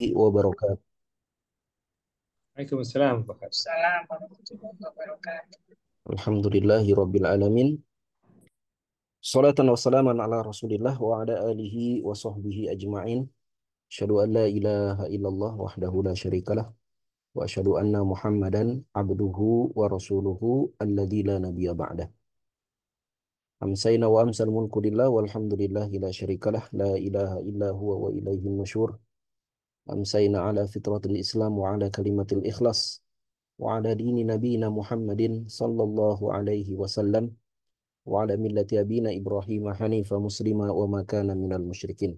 Wabarakatuh. Waalaikumsalam, Pak. Salam warahmatullahi wabarakatuh. Alhamdulillahi Rabbil Alamin. Salatan wa salaman ala Rasulillah wa ala alihi wa sahbihi ajma'in. Asyhadu an la ilaha illallah wahdahu la syarikalah wa asyhadu anna Muhammadan abduhu wa rasuluhu alladzi la nabiyya ba'dah. Amsayna wa amsal mulku lillah walhamdulillahi la syarikalah la ilaha illa huwa wa ilaihi nusyur. Amsayna ala fitratil Islam wa ala kalimatil ikhlas wa ala dini nabiyina Muhammadin sallallahu alaihi wasallam wa ala millati abina Ibrahim hanifa muslima wa ma kana minal musyrikin.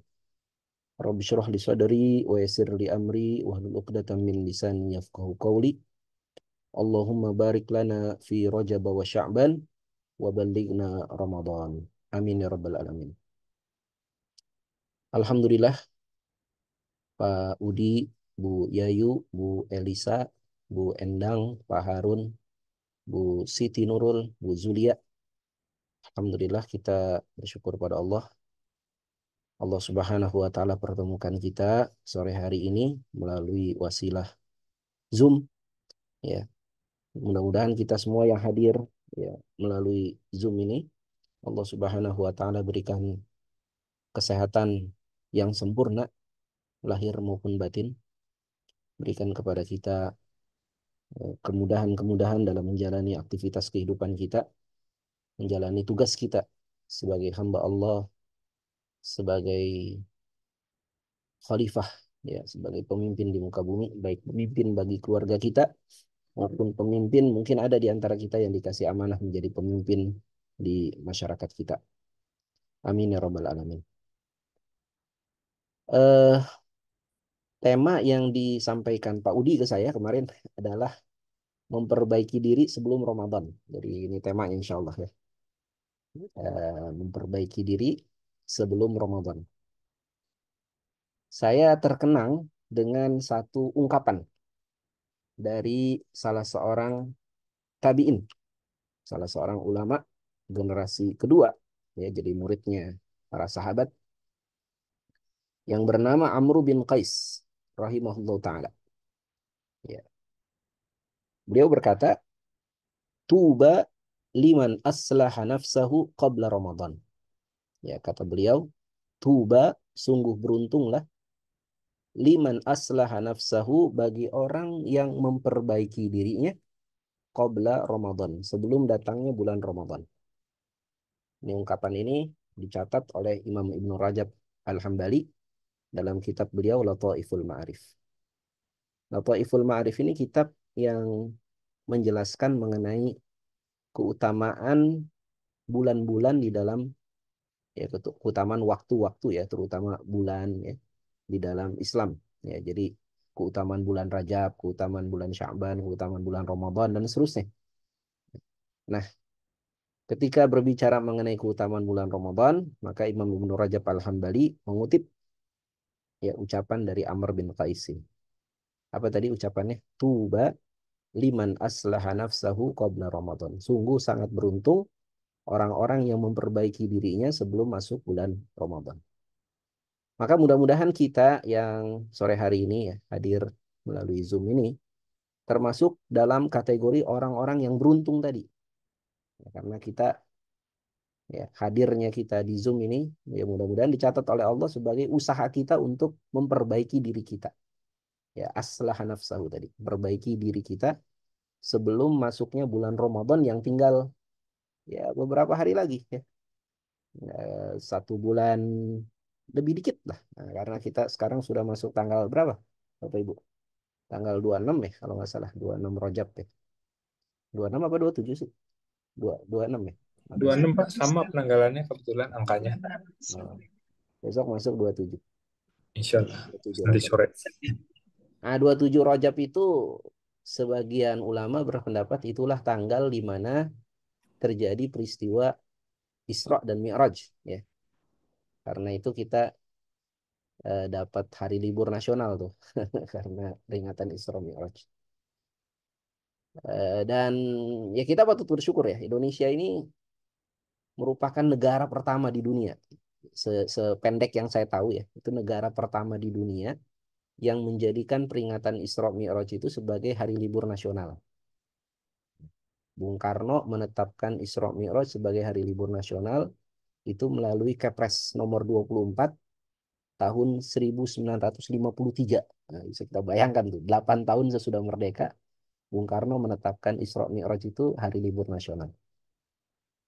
Rabbi syrah li sadri wa yassir li amri wa hlul 'uqdatam min lisani yafqahu qawli. Allahumma barik lana fi Rajab wa Sya'ban wa ballighna Ramadan. Amin ya rabbal alamin. Alhamdulillah Pak Udi, Bu Yayu, Bu Elisa, Bu Endang, Pak Harun, Bu Siti Nurul, Bu Zulia. Alhamdulillah kita bersyukur pada Allah. Allah Subhanahu wa taala pertemukan kita sore hari ini melalui wasilah Zoom ya. Mudah-mudahan kita semua yang hadir ya melalui Zoom ini Allah Subhanahu wa taala berikan kesehatan yang sempurna lahir maupun batin, berikan kepada kita kemudahan-kemudahan dalam menjalani aktivitas kehidupan kita, menjalani tugas kita sebagai hamba Allah, sebagai khalifah ya, sebagai pemimpin di muka bumi, baik pemimpin bagi keluarga kita maupun pemimpin mungkin ada di antara kita yang dikasih amanah menjadi pemimpin di masyarakat kita. Amin ya rabbal alamin. Eh Tema yang disampaikan Pak Udi ke saya kemarin adalah memperbaiki diri sebelum Ramadan. Jadi ini temanya insya Allah ya. Memperbaiki diri sebelum Ramadan. Saya terkenang dengan satu ungkapan dari salah seorang tabi'in, salah seorang ulama generasi kedua, ya, jadi muridnya para sahabat yang bernama Amru bin Qais rahimahullah taala. Ya. Beliau berkata, "Tuba liman aslaha nafsahu qabla Ramadan." Ya, kata beliau, "Tuba, sungguh beruntunglah liman aslaha nafsahu bagi orang yang memperbaiki dirinya qabla Ramadan, sebelum datangnya bulan Ramadan." Ini ungkapan ini dicatat oleh Imam Ibnu Rajab Al-Hambali dalam kitab beliau Lataiful Ma'arif. Lataiful Ma'arif ini kitab yang menjelaskan mengenai keutamaan bulan-bulan di dalam, ya, keutamaan waktu-waktu ya, terutama bulan ya di dalam Islam. Ya, jadi keutamaan bulan Rajab, keutamaan bulan Sya'ban, keutamaan bulan Ramadan dan seterusnya. Nah, ketika berbicara mengenai keutamaan bulan Ramadan, maka Imam Ibnu Rajab Al-Hambali mengutip ya ucapan dari Amr bin Qais. Apa tadi ucapannya? Tuba liman aslaha nafsahu qabla Ramadan. Sungguh sangat beruntung orang-orang yang memperbaiki dirinya sebelum masuk bulan Ramadan. Maka mudah-mudahan kita yang sore hari ini ya hadir melalui Zoom ini termasuk dalam kategori orang-orang yang beruntung tadi. Ya, karena kita ya hadirnya kita di Zoom ini ya mudah-mudahan dicatat oleh Allah sebagai usaha kita untuk memperbaiki diri kita. Ya, aslaha nafsahu tadi, perbaiki diri kita sebelum masuknya bulan Ramadan yang tinggal ya beberapa hari lagi ya. 1 bulan lebih dikit lah. Nah, karena kita sekarang sudah masuk tanggal berapa, Bapak Ibu? Tanggal 26 ya, kalau nggak salah. 26 Rajab ya. 26 apa 27 sih? 26 ya. Nah, besok, 26, Pak, sama penanggalannya kebetulan angkanya. nah, besok masuk 27. Insya Allah. 27 Nanti Rajab. sore. Nah, 27 Rajab itu sebagian ulama berpendapat itulah tanggal di mana terjadi peristiwa Isra dan Mi'raj ya. Karena itu kita dapat hari libur nasional tuh karena peringatan Isra Mi'raj. Dan ya kita patut bersyukur ya, Indonesia ini merupakan negara pertama di dunia. Sependek yang saya tahu ya, itu negara pertama di dunia yang menjadikan peringatan Isra Mi'raj itu sebagai hari libur nasional. Bung Karno menetapkan Isra Mi'raj sebagai hari libur nasional itu melalui Kepres nomor 24 tahun 1953. Nah, bisa kita bayangkan tuh, 8 tahun sesudah merdeka, Bung Karno menetapkan Isra Mi'raj itu hari libur nasional.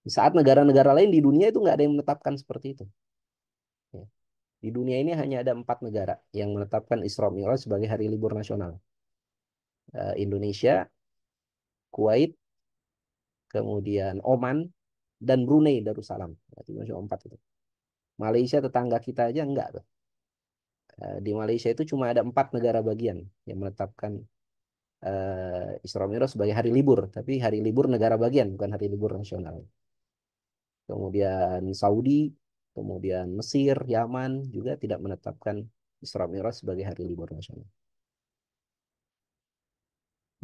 Di saat negara-negara lain di dunia itu nggak ada yang menetapkan seperti itu. Ya. Di dunia ini hanya ada 4 negara yang menetapkan Isra Mi'raj sebagai hari libur nasional. Indonesia, Kuwait, kemudian Oman, dan Brunei Darussalam. Berarti masih 4 itu. Malaysia tetangga kita aja enggak tuh. Di Malaysia itu cuma ada 4 negara bagian yang menetapkan Isra Mi'raj sebagai hari libur, tapi hari libur negara bagian, bukan hari libur nasional. Kemudian Saudi, kemudian Mesir, Yaman juga tidak menetapkan Isra Mi'raj sebagai hari libur nasional.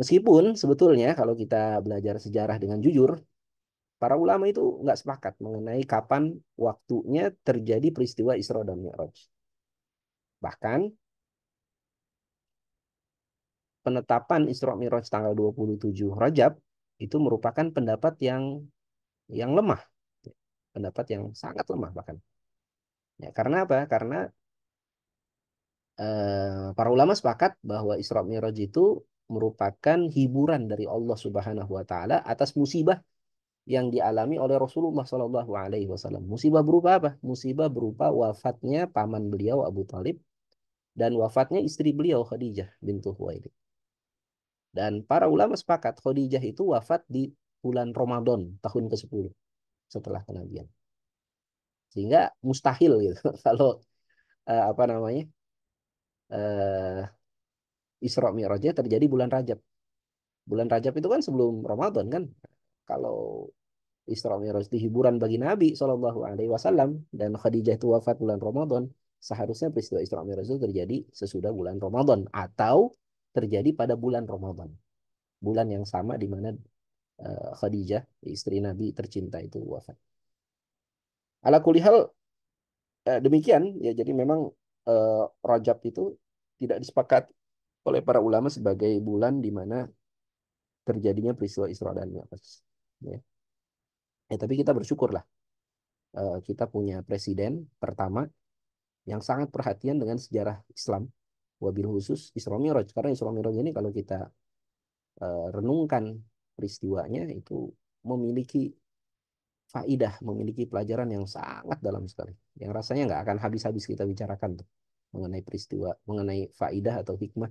Meskipun sebetulnya kalau kita belajar sejarah dengan jujur, para ulama itu nggak sepakat mengenai kapan waktunya terjadi peristiwa Isra dan Mi'raj. Bahkan penetapan Isra Mi'raj tanggal 27 Rajab itu merupakan pendapat yang lemah, pendapat yang sangat lemah bahkan. Ya, karena apa? Karena para ulama sepakat bahwa Isra Mi'raj itu merupakan hiburan dari Allah Subhanahu wa taala atas musibah yang dialami oleh Rasulullah Shallallahu alaihi wasallam. Musibah berupa apa? Musibah berupa wafatnya paman beliau Abu Talib dan wafatnya istri beliau Khadijah bintu Khuwailid. Dan para ulama sepakat Khadijah itu wafat di bulan Ramadan tahun ke-10 setelah kenabian. Sehingga mustahil gitu kalau apa namanya? eh, Isra Mi'rajnya terjadi bulan Rajab. Bulan Rajab itu kan sebelum Ramadan kan. Kalau Isra Mi'raj itu hiburan bagi Nabi Shallallahu Alaihi Wasallam dan Khadijah itu wafat bulan Ramadan, seharusnya peristiwa Isra Mi'raj itu terjadi sesudah bulan Ramadan atau terjadi pada bulan Ramadan, bulan yang sama di mana Khadijah istri Nabi tercinta itu wafat. Ala kulihal demikian ya, jadi memang eh, Rajab itu tidak disepakati oleh para ulama sebagai bulan di mana terjadinya peristiwa Isra dan Mi'raj. Ya. Tapi kita bersyukurlah kita punya presiden pertama yang sangat perhatian dengan sejarah Islam, wabil khusus Isra Mi'raj. Karena Isra Mi'raj ini kalau kita renungkan peristiwanya itu memiliki faidah, memiliki pelajaran yang sangat dalam sekali. Yang rasanya nggak akan habis-habis kita bicarakan tuh mengenai peristiwa, mengenai faidah atau hikmah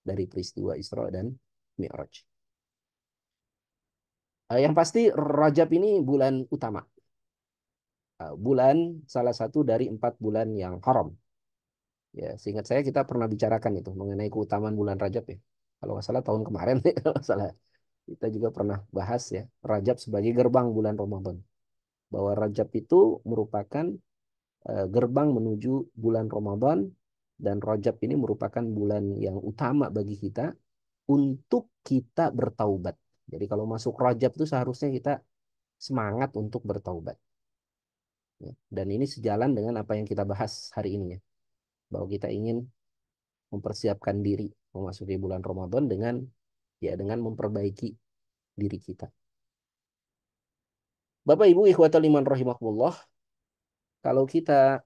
dari peristiwa Isra dan Mi'raj. Yang pasti Rajab ini bulan utama. Bulan salah satu dari 4 bulan yang haram. Ya, seingat saya kita pernah bicarakan itu mengenai keutamaan bulan Rajab ya. Kalau nggak salah tahun kemarin, kalau nggak salah kita juga pernah bahas ya Rajab sebagai gerbang bulan Ramadan. Bahwa Rajab itu merupakan gerbang menuju bulan Ramadan dan Rajab ini merupakan bulan yang utama bagi kita untuk kita bertaubat. Jadi kalau masuk Rajab itu seharusnya kita semangat untuk bertaubat. Ya. Dan ini sejalan dengan apa yang kita bahas hari ini ya. Bahwa kita ingin mempersiapkan diri memasuki bulan Ramadan dengan memperbaiki diri kita. Bapak Ibu ikhwatal iman rahimakumullah, kalau kita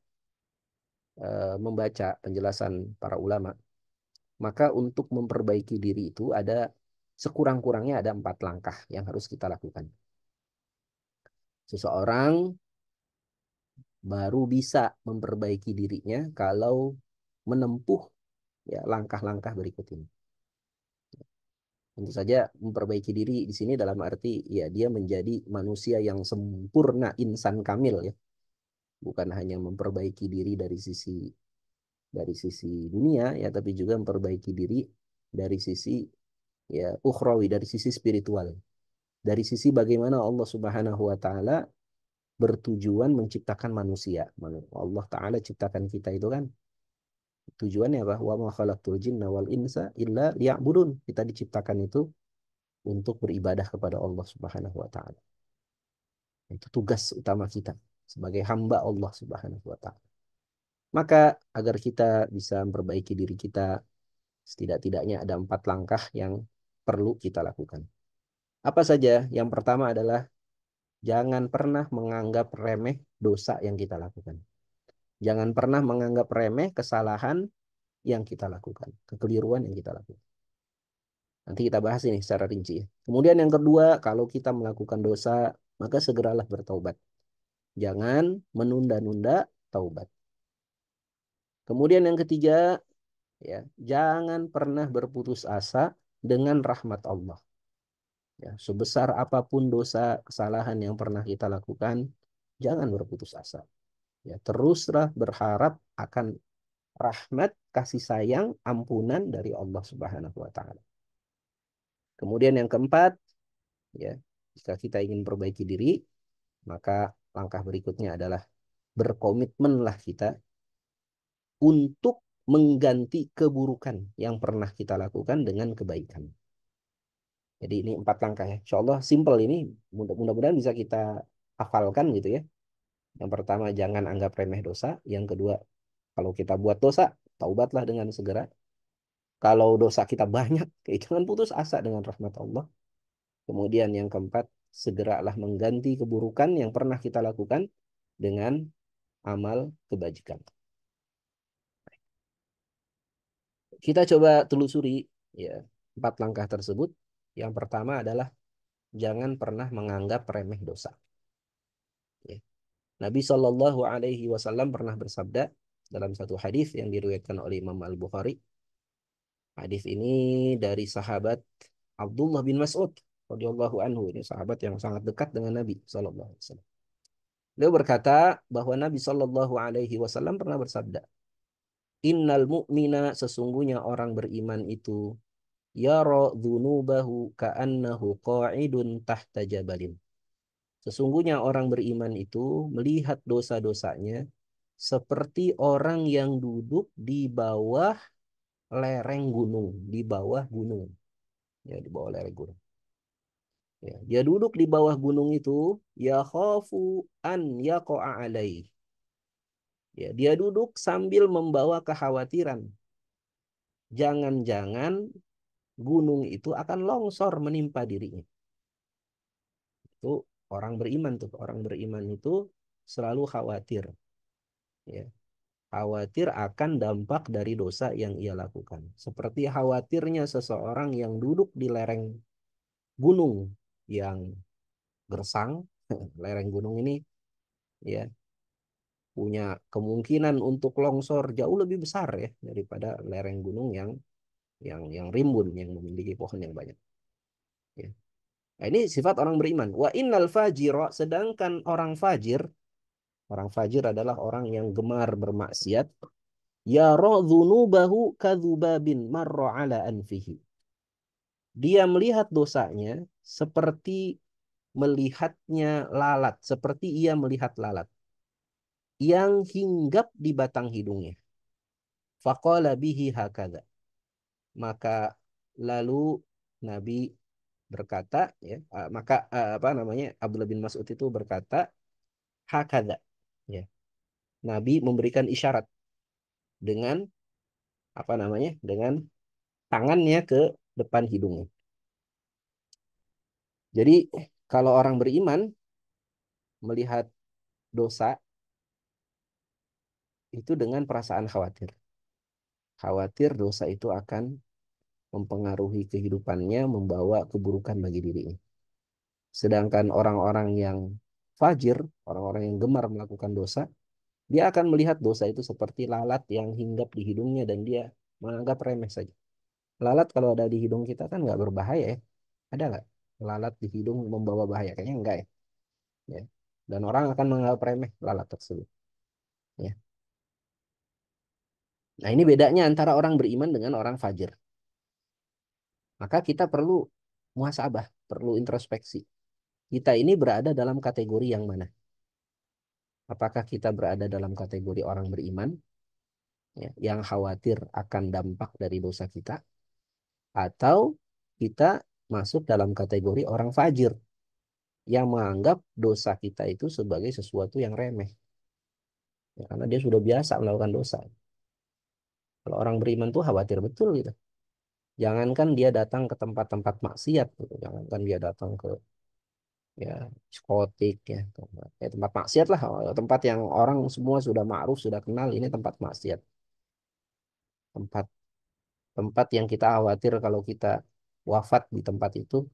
membaca penjelasan para ulama, maka untuk memperbaiki diri itu ada sekurang-kurangnya ada 4 langkah yang harus kita lakukan. Seseorang baru bisa memperbaiki dirinya kalau menempuh ya langkah-langkah berikut ini. Tentu saja memperbaiki diri di sini dalam arti ya dia menjadi manusia yang sempurna, insan kamil ya. Bukan hanya memperbaiki diri dari sisi dunia ya, tapi juga memperbaiki diri dari sisi ya ukhrawi, dari sisi spiritual. Dari sisi bagaimana Allah Subhanahu wa taala bertujuan menciptakan manusia. Allah taala ciptakan kita itu kan tujuannya apa? Wa ma khalaqtul jinna wal insa illa liya'budun. Kita diciptakan itu untuk beribadah kepada Allah Subhanahu wa taala. Itu tugas utama kita sebagai hamba Allah Subhanahu wa taala. Maka agar kita bisa memperbaiki diri kita, setidak-tidaknya ada 4 langkah yang perlu kita lakukan. Apa saja? Yang pertama adalah jangan pernah menganggap remeh dosa yang kita lakukan. Jangan pernah menganggap remeh kesalahan yang kita lakukan, kekeliruan yang kita lakukan. Nanti kita bahas ini secara rinci ya. Kemudian yang kedua, kalau kita melakukan dosa, maka segeralah bertaubat. Jangan menunda-nunda taubat. Kemudian yang ketiga, ya, jangan pernah berputus asa dengan rahmat Allah. Ya, sebesar apapun dosa, kesalahan yang pernah kita lakukan, jangan berputus asa. Ya, teruslah berharap akan rahmat, kasih sayang, ampunan dari Allah Subhanahu wa taala. Kemudian yang keempat, ya, jika kita ingin perbaiki diri, maka langkah berikutnya adalah berkomitmenlah kita untuk mengganti keburukan yang pernah kita lakukan dengan kebaikan. Jadi ini 4 langkah ya. Insya Allah simple ini. Mudah-mudahan bisa kita hafalkan gitu ya. Yang pertama, jangan anggap remeh dosa. Yang kedua, kalau kita buat dosa, taubatlah dengan segera. Kalau dosa kita banyak, jangan putus asa dengan rahmat Allah. Kemudian yang keempat, segeralah mengganti keburukan yang pernah kita lakukan dengan amal kebajikan. Kita coba telusuri ya 4 langkah tersebut. Yang pertama adalah jangan pernah menganggap remeh dosa. Ya. Nabi Shallallahu Alaihi Wasallam pernah bersabda dalam satu hadis yang diriwayatkan oleh Imam Al Bukhari. Hadis ini dari sahabat Abdullah bin Mas'ud radhiyallahu anhu. Ini sahabat yang sangat dekat dengan Nabi Shallallahu Alaihi Wasallam. Beliau berkata bahwa Nabi Shallallahu Alaihi Wasallam pernah bersabda, Innal mu'mina, sesungguhnya orang beriman itu yara dzunubahu ka'annahu qa'idun tahta jabalin. Sesungguhnya orang beriman itu melihat dosa-dosanya seperti orang yang duduk di bawah lereng gunung, di bawah gunung. Ya, di bawah lereng gunung. Ya, dia duduk di bawah gunung itu, ya khafu an yaqa'a alaih. Ya, dia duduk sambil membawa kekhawatiran. Jangan-jangan gunung itu akan longsor menimpa dirinya. Itu orang beriman tuh. Orang beriman itu selalu khawatir. Ya, khawatir akan dampak dari dosa yang ia lakukan. Seperti khawatirnya seseorang yang duduk di lereng gunung yang gersang. Lereng gunung ini ya punya kemungkinan untuk longsor jauh lebih besar ya daripada lereng gunung yang rimbun, yang memiliki pohon yang banyak. Ya. Nah, ini sifat orang beriman. Wa innal fajira, sedangkan orang fajir adalah orang yang gemar bermaksiat. Yara dzunubahu kadzubabin marra ala anfihi. Dia melihat dosanya seperti melihatnya lalat, seperti ia melihat lalat yang hinggap di batang hidungnya. Faqala bihi hakadha. Maka lalu Nabi berkata ya, maka apa namanya, Abdullah bin Mas'ud itu berkata hakadha ya. Nabi memberikan isyarat dengan apa namanya, dengan tangannya ke depan hidungnya. Jadi kalau orang beriman melihat dosa itu dengan perasaan khawatir. Khawatir dosa itu akan mempengaruhi kehidupannya, membawa keburukan bagi dirinya. Sedangkan orang-orang yang fajir, orang-orang yang gemar melakukan dosa, dia akan melihat dosa itu seperti lalat yang hinggap di hidungnya dan dia menganggap remeh saja. Lalat kalau ada di hidung kita kan nggak berbahaya ya. Ada nggak lalat di hidung membawa bahaya? Kayaknya enggak ya. Ya. Dan orang akan menganggap remeh lalat tersebut. Ya. Nah ini bedanya antara orang beriman dengan orang fajir. Maka kita perlu muhasabah, perlu introspeksi. Kita ini berada dalam kategori yang mana? Apakah kita berada dalam kategori orang beriman ya, yang khawatir akan dampak dari dosa kita, atau kita masuk dalam kategori orang fajir yang menganggap dosa kita itu sebagai sesuatu yang remeh. Ya, karena dia sudah biasa melakukan dosa. Kalau orang beriman tuh khawatir betul gitu. Jangankan dia datang ke tempat-tempat maksiat gitu. Jangankan dia datang ke ya diskotik ya, tempat maksiat lah, tempat yang orang semua sudah ma'ruf, sudah kenal ini tempat maksiat. Tempat tempat yang kita khawatir kalau kita wafat di tempat itu,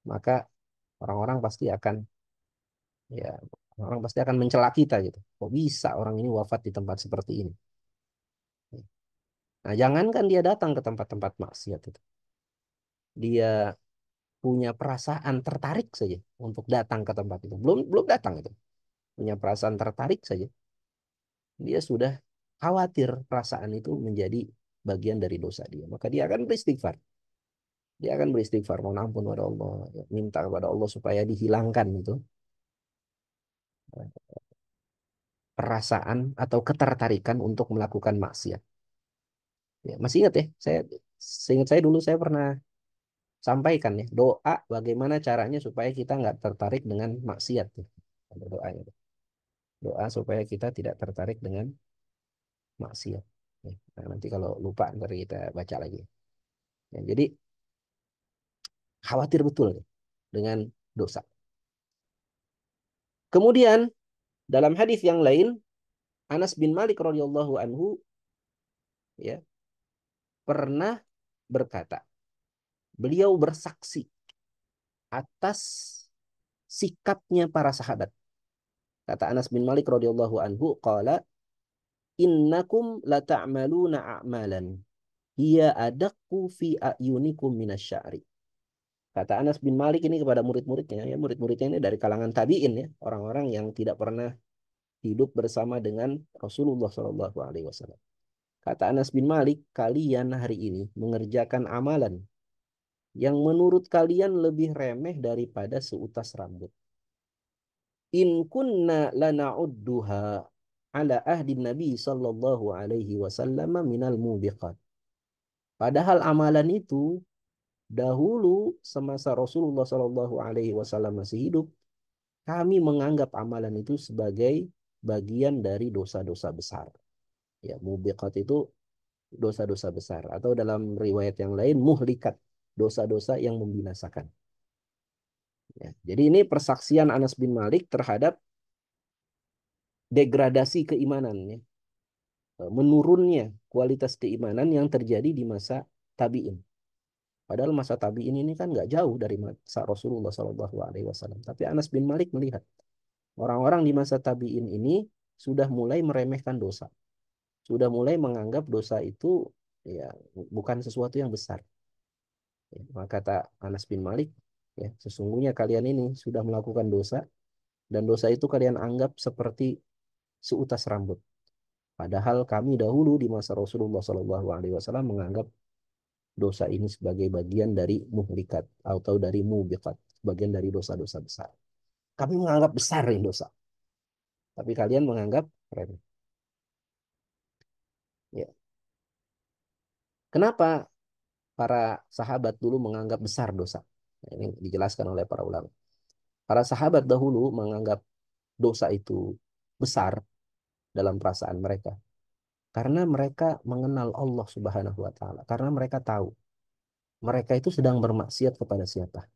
maka orang-orang pasti akan ya orang pasti akan mencela kita gitu. Kok bisa orang ini wafat di tempat seperti ini? Nah, jangankan dia datang ke tempat-tempat maksiat itu. Dia punya perasaan tertarik saja untuk datang ke tempat itu. Belum belum datang itu. Punya perasaan tertarik saja. Dia sudah khawatir perasaan itu menjadi bagian dari dosa dia. Maka dia akan beristighfar. Dia akan beristighfar, mohon ampun kepada Allah, ya, minta kepada Allah supaya dihilangkan itu perasaan atau ketertarikan untuk melakukan maksiat. Ya, masih ingat ya, seingat saya dulu saya pernah sampaikan ya doa bagaimana caranya supaya kita nggak tertarik dengan maksiat. Ya. Ada doanya. Doa supaya kita tidak tertarik dengan maksiat. Ya. Nah, nanti kalau lupa ntar kita baca lagi. Ya, jadi khawatir betul ya, dengan dosa. Kemudian dalam hadis yang lain Anas bin Malik radhiyallahu anhu ya pernah berkata, beliau bersaksi atas sikapnya para sahabat. Kata Anas bin Malik radhiyallahu anhu, qala innakum lata'maluna a'malan hiya adaqqu fi ayunikum minasya'ri. Kata Anas bin Malik ini kepada murid-muridnya, ya murid-muridnya ini dari kalangan tabi'in ya, orang-orang yang tidak pernah hidup bersama dengan Rasulullah Shallallahu Alaihi Wasallam. Kata Anas bin Malik, kalian hari ini mengerjakan amalan yang menurut kalian lebih remeh daripada seutas rambut. In kunna lana'udduha ala ahdi Nabi sallallahu alaihi wasallam minal mubiqat. Padahal amalan itu dahulu semasa Rasulullah sallallahu alaihi wasallam masih hidup, kami menganggap amalan itu sebagai bagian dari dosa-dosa besar. Ya, mubiqat itu dosa-dosa besar atau dalam riwayat yang lain muhlikat, dosa-dosa yang membinasakan. Ya, jadi ini persaksian Anas bin Malik terhadap degradasi keimanan, ya, menurunnya kualitas keimanan yang terjadi di masa tabi'in. Padahal masa tabi'in ini kan nggak jauh dari masa Rasulullah Shallallahu Alaihi Wasallam. Tapi Anas bin Malik melihat orang-orang di masa tabi'in ini sudah mulai meremehkan dosa, sudah mulai menganggap dosa itu ya bukan sesuatu yang besar. Ya, maka kata Anas bin Malik, ya sesungguhnya kalian ini sudah melakukan dosa dan dosa itu kalian anggap seperti seutas rambut. Padahal kami dahulu di masa Rasulullah Shallallahu Alaihi Wasallam menganggap dosa ini sebagai bagian dari muhlikat atau dari mubiqat, bagian dari dosa-dosa besar. Kami menganggap besar ini dosa, tapi kalian menganggap remeh. Ya. Kenapa para sahabat dulu menganggap besar dosa? Nah, ini dijelaskan oleh para ulama. Para sahabat dahulu menganggap dosa itu besar dalam perasaan mereka karena mereka mengenal Allah Subhanahu wa taala, karena mereka tahu mereka itu sedang bermaksiat kepada siapa.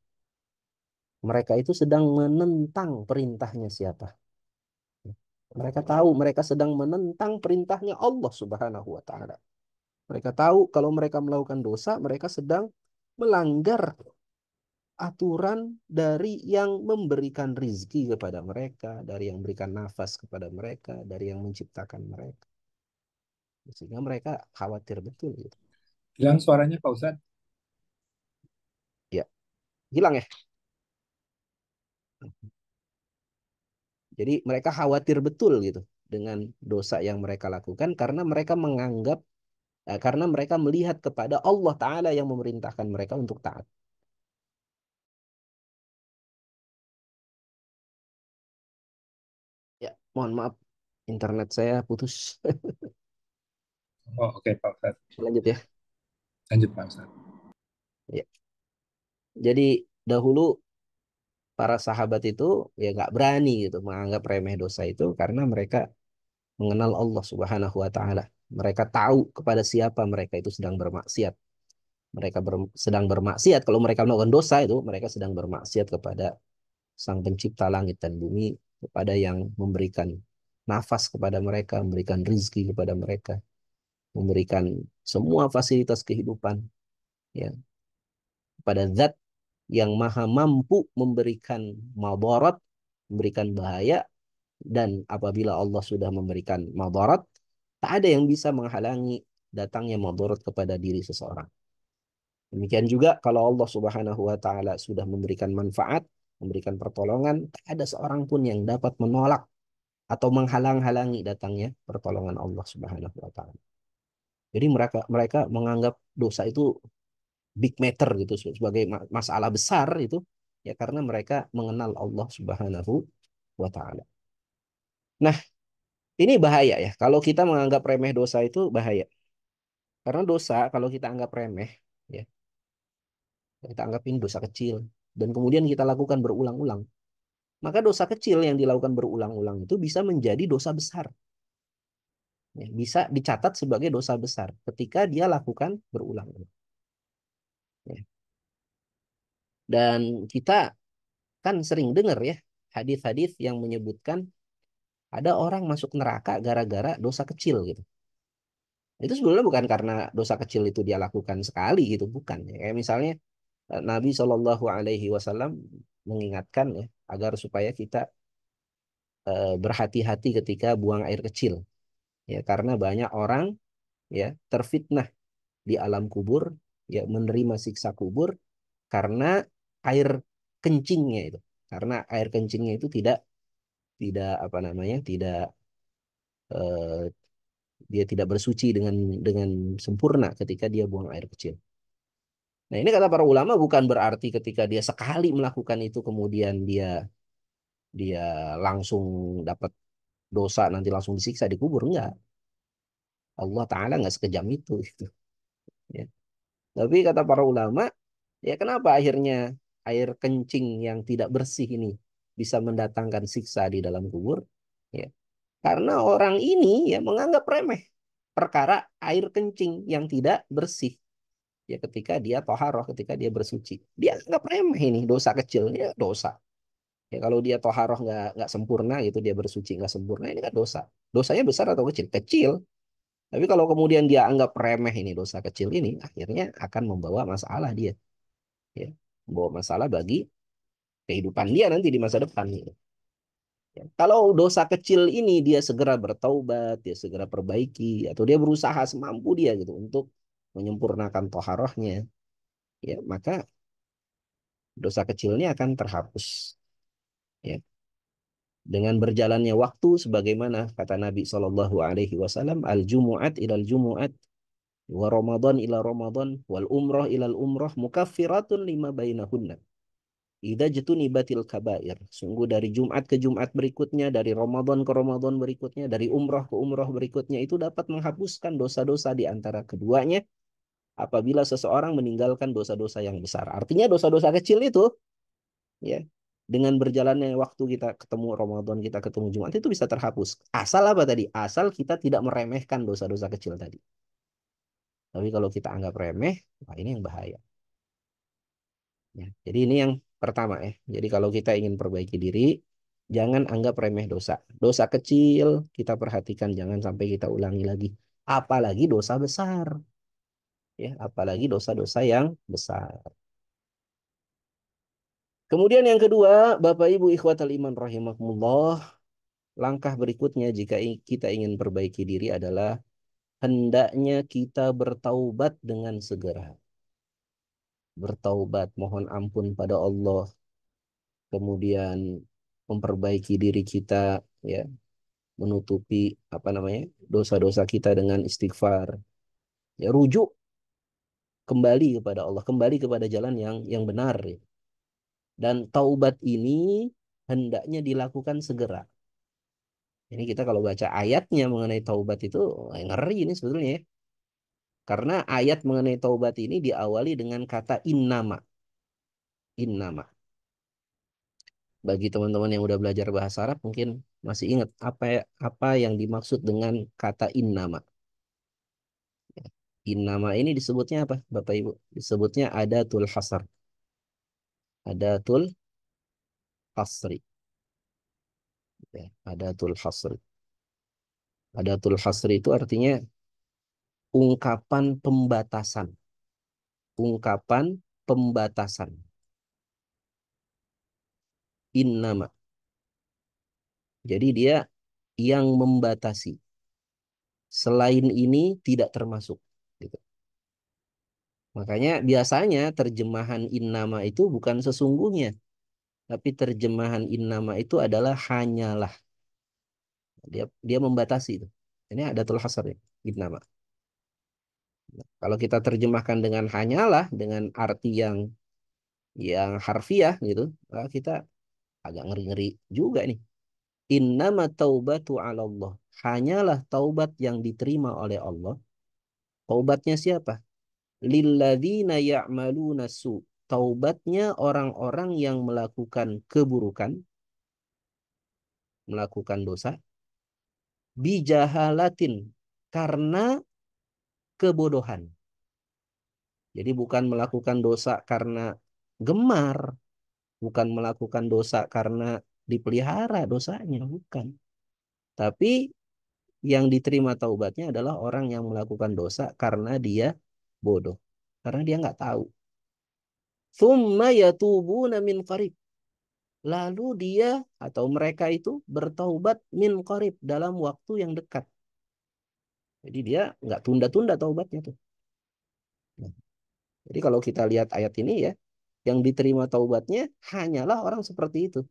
Mereka itu sedang menentang perintahnya siapa. Mereka tahu mereka sedang menentang perintahnya Allah Subhanahu wa taala. Mereka tahu kalau mereka melakukan dosa, mereka sedang melanggar aturan dari yang memberikan rizki kepada mereka, dari yang memberikan nafas kepada mereka, dari yang menciptakan mereka. Sehingga mereka khawatir betul gitu. Hilang suaranya Pak Ustadz. Ya, hilang ya. Jadi mereka khawatir betul gitu dengan dosa yang mereka lakukan karena mereka menganggap karena mereka melihat kepada Allah Ta'ala yang memerintahkan mereka untuk taat. Ya, mohon maaf internet saya putus. Oh, oke Pak Ustadz. Lanjut ya. Lanjut Pak Ustadz. Ya. Jadi dahulu para sahabat itu ya nggak berani gitu menganggap remeh dosa itu karena mereka mengenal Allah Subhanahu wa taala. Mereka tahu kepada siapa mereka itu sedang bermaksiat. Mereka sedang bermaksiat. Kalau mereka melakukan dosa itu, mereka sedang bermaksiat kepada Sang Pencipta langit dan bumi, kepada yang memberikan nafas kepada mereka, memberikan rizki kepada mereka, memberikan semua fasilitas kehidupan, ya, kepada Zat yang maha mampu memberikan madarat, memberikan bahaya, dan apabila Allah sudah memberikan madarat, tak ada yang bisa menghalangi datangnya madarat kepada diri seseorang. Demikian juga kalau Allah Subhanahu wa taala sudah memberikan manfaat, memberikan pertolongan, tak ada seorang pun yang dapat menolak atau menghalang-halangi datangnya pertolongan Allah Subhanahu wa taala. Jadi mereka mereka menganggap dosa itu big matter gitu, sebagai masalah besar itu, ya karena mereka mengenal Allah Subhanahu wa taala. Nah, ini bahaya ya. Kalau kita menganggap remeh dosa itu bahaya. Karena dosa kalau kita anggap remeh, ya, kita anggap ini dosa kecil dan kemudian kita lakukan berulang-ulang, maka dosa kecil yang dilakukan berulang-ulang itu bisa menjadi dosa besar. Ya, bisa dicatat sebagai dosa besar ketika dia lakukan berulang-ulang. Ya. Dan kita kan sering dengar ya hadis-hadis yang menyebutkan ada orang masuk neraka gara-gara dosa kecil gitu. Itu sebenarnya bukan karena dosa kecil itu dia lakukan sekali gitu, bukan. Ya, kayak misalnya Nabi Shallallahu Alaihi Wasallam mengingatkan ya agar supaya kita berhati-hati ketika buang air kecil. Ya, karena banyak orang ya terfitnah di alam kubur, ya menerima siksa kubur karena air kencingnya itu. Karena air kencingnya itu tidak tidak apa namanya, tidak dia tidak bersuci dengan sempurna ketika dia buang air kecil. Nah, ini kata para ulama bukan berarti ketika dia sekali melakukan itu kemudian dia dia langsung dapat dosa nanti langsung disiksa di kubur, enggak. Allah Ta'ala nggak sekejam itu gitu. Ya. Tapi kata para ulama, ya kenapa akhirnya air kencing yang tidak bersih ini bisa mendatangkan siksa di dalam kubur? Ya. Karena orang ini ya menganggap remeh perkara air kencing yang tidak bersih. Ya ketika dia toharoh, ketika dia bersuci. Dia anggap remeh ini dosa kecil, ya dosa. Ya kalau dia toharoh nggak sempurna gitu, dia bersuci nggak sempurna, ini kan dosa. Dosanya besar atau kecil? Kecil. Tapi kalau kemudian dia anggap remeh ini dosa kecil ini, akhirnya akan membawa masalah dia. Ya. Membawa masalah bagi kehidupan dia nanti di masa depan. Gitu. Ya. Kalau dosa kecil ini dia segera bertaubat, dia segera perbaiki, atau dia berusaha semampu dia gitu untuk menyempurnakan toharohnya, ya maka dosa kecilnya akan terhapus. Ya. Dengan berjalannya waktu, sebagaimana kata Nabi Shallallahu Alaihi Wasallam, al Jumu'at ilal Jumu'at, wa Ramadan ila Ramadan, wal Umroh ilal Umroh, mukaffiratun lima bainahunna. Idza jutunibatil kabair. Sungguh dari Jumat ke Jumat berikutnya, dari Ramadan ke Ramadan berikutnya, dari umroh ke umroh berikutnya itu dapat menghapuskan dosa-dosa di antara keduanya apabila seseorang meninggalkan dosa-dosa yang besar. Artinya dosa-dosa kecil itu ya dengan berjalannya waktu kita ketemu Ramadan, kita ketemu Jumat itu bisa terhapus. Asal apa tadi? Asal kita tidak meremehkan dosa-dosa kecil tadi. Tapi kalau kita anggap remeh, wah ini yang bahaya. Ya, jadi ini yang pertama ya. Jadi kalau kita ingin perbaiki diri, jangan anggap remeh dosa. Dosa kecil kita perhatikan, jangan sampai kita ulangi lagi. Apalagi dosa besar, ya. Apalagi dosa-dosa yang besar. Kemudian yang kedua, Bapak Ibu ikhwatal iman rahimakumullah, langkah berikutnya jika kita ingin perbaiki diri adalah hendaknya kita bertaubat dengan segera. Bertaubat, mohon ampun pada Allah, kemudian memperbaiki diri kita, ya, menutupi apa namanya dosa-dosa kita dengan istighfar, ya rujuk kembali kepada Allah, kembali kepada jalan yang benar, ya. Dan taubat ini hendaknya dilakukan segera. Ini kita kalau baca ayatnya mengenai taubat itu ngeri ini sebetulnya ya. Karena ayat mengenai taubat ini diawali dengan kata innama. Innama. Bagi teman-teman yang udah belajar bahasa Arab mungkin Masih ingat apa yang dimaksud dengan kata innama? Innama ini disebutnya apa, Bapak Ibu? Disebutnya adatul hasr. Adatul hasri. Ya, adatul hasri. Adatul hasri itu artinya ungkapan pembatasan. Ungkapan pembatasan. Innama. Jadi dia yang membatasi. Selain ini tidak termasuk. Gitu. Makanya biasanya terjemahan innama itu bukan sesungguhnya. Tapi terjemahan innama itu adalah hanyalah. Dia membatasi itu. Ini adatul hasr ya, innama. Kalau kita terjemahkan dengan hanyalah, dengan arti yang harfiah gitu, kita agak ngeri-ngeri juga nih. Innama taubatu 'ala Allah. Hanyalah taubat yang diterima oleh Allah. Taubatnya siapa? Lilladzina ya'maluna su. Taubatnya orang-orang yang melakukan keburukan, melakukan dosa, bijahalatin, karena kebodohan. Jadi bukan melakukan dosa karena gemar, bukan melakukan dosa karena dipelihara dosanya, bukan. Tapi yang diterima taubatnya adalah orang yang melakukan dosa karena dia bodoh. Karena dia nggak tahu. Thumma yatubuna min qarib. Lalu dia atau mereka itu bertaubat min qarib dalam waktu yang dekat. Jadi dia nggak tunda-tunda taubatnya tuh. Nah, jadi kalau kita lihat ayat ini ya, yang diterima taubatnya hanyalah orang seperti itu.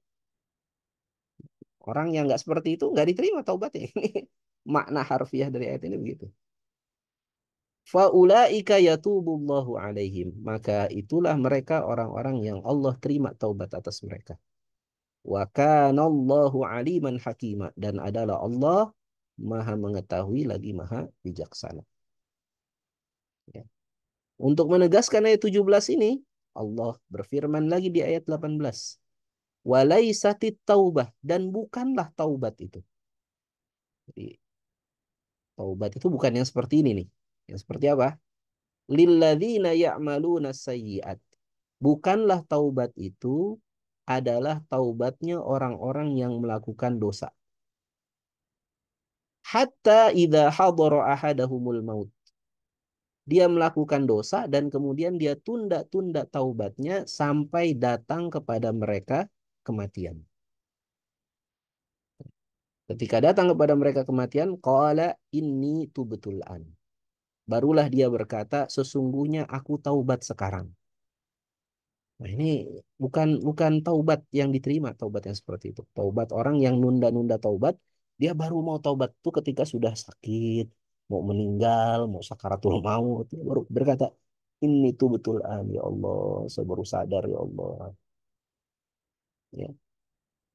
Orang yang nggak seperti itu nggak diterima taubatnya. Ini makna harfiah dari ayat ini begitu. Faulaika yatubullahu alaihim. Maka itulah mereka orang-orang yang Allah terima taubat atas mereka. Wa kanallahu aliman hakima. Dan adalah Allah maha mengetahui lagi maha bijaksana. Ya. Untuk menegaskan ayat 17 ini, Allah berfirman lagi di ayat 18. Walaisatit taubah. Dan bukanlah taubat itu. Jadi taubat itu bukan yang seperti ini nih. Yang seperti apa? Lilladzina ya'maluna sayyi'at. Bukanlah taubat itu adalah taubatnya orang-orang yang melakukan dosa. Hatta idza hadara ahadahumul maut. Dia melakukan dosa dan kemudian dia tunda-tunda taubatnya sampai datang kepada mereka kematian. Ketika datang kepada mereka kematian, qala inni tubtul an. Barulah dia berkata, sesungguhnya aku taubat sekarang. Nah, ini bukan taubat yang diterima, taubat yang seperti itu. Taubat orang yang nunda-nunda taubat, dia baru mau taubat itu ketika sudah sakit, mau meninggal, mau sakaratul maut, dia baru berkata, ini tuh betul ya Allah, saya baru sadar ya Allah. Ya.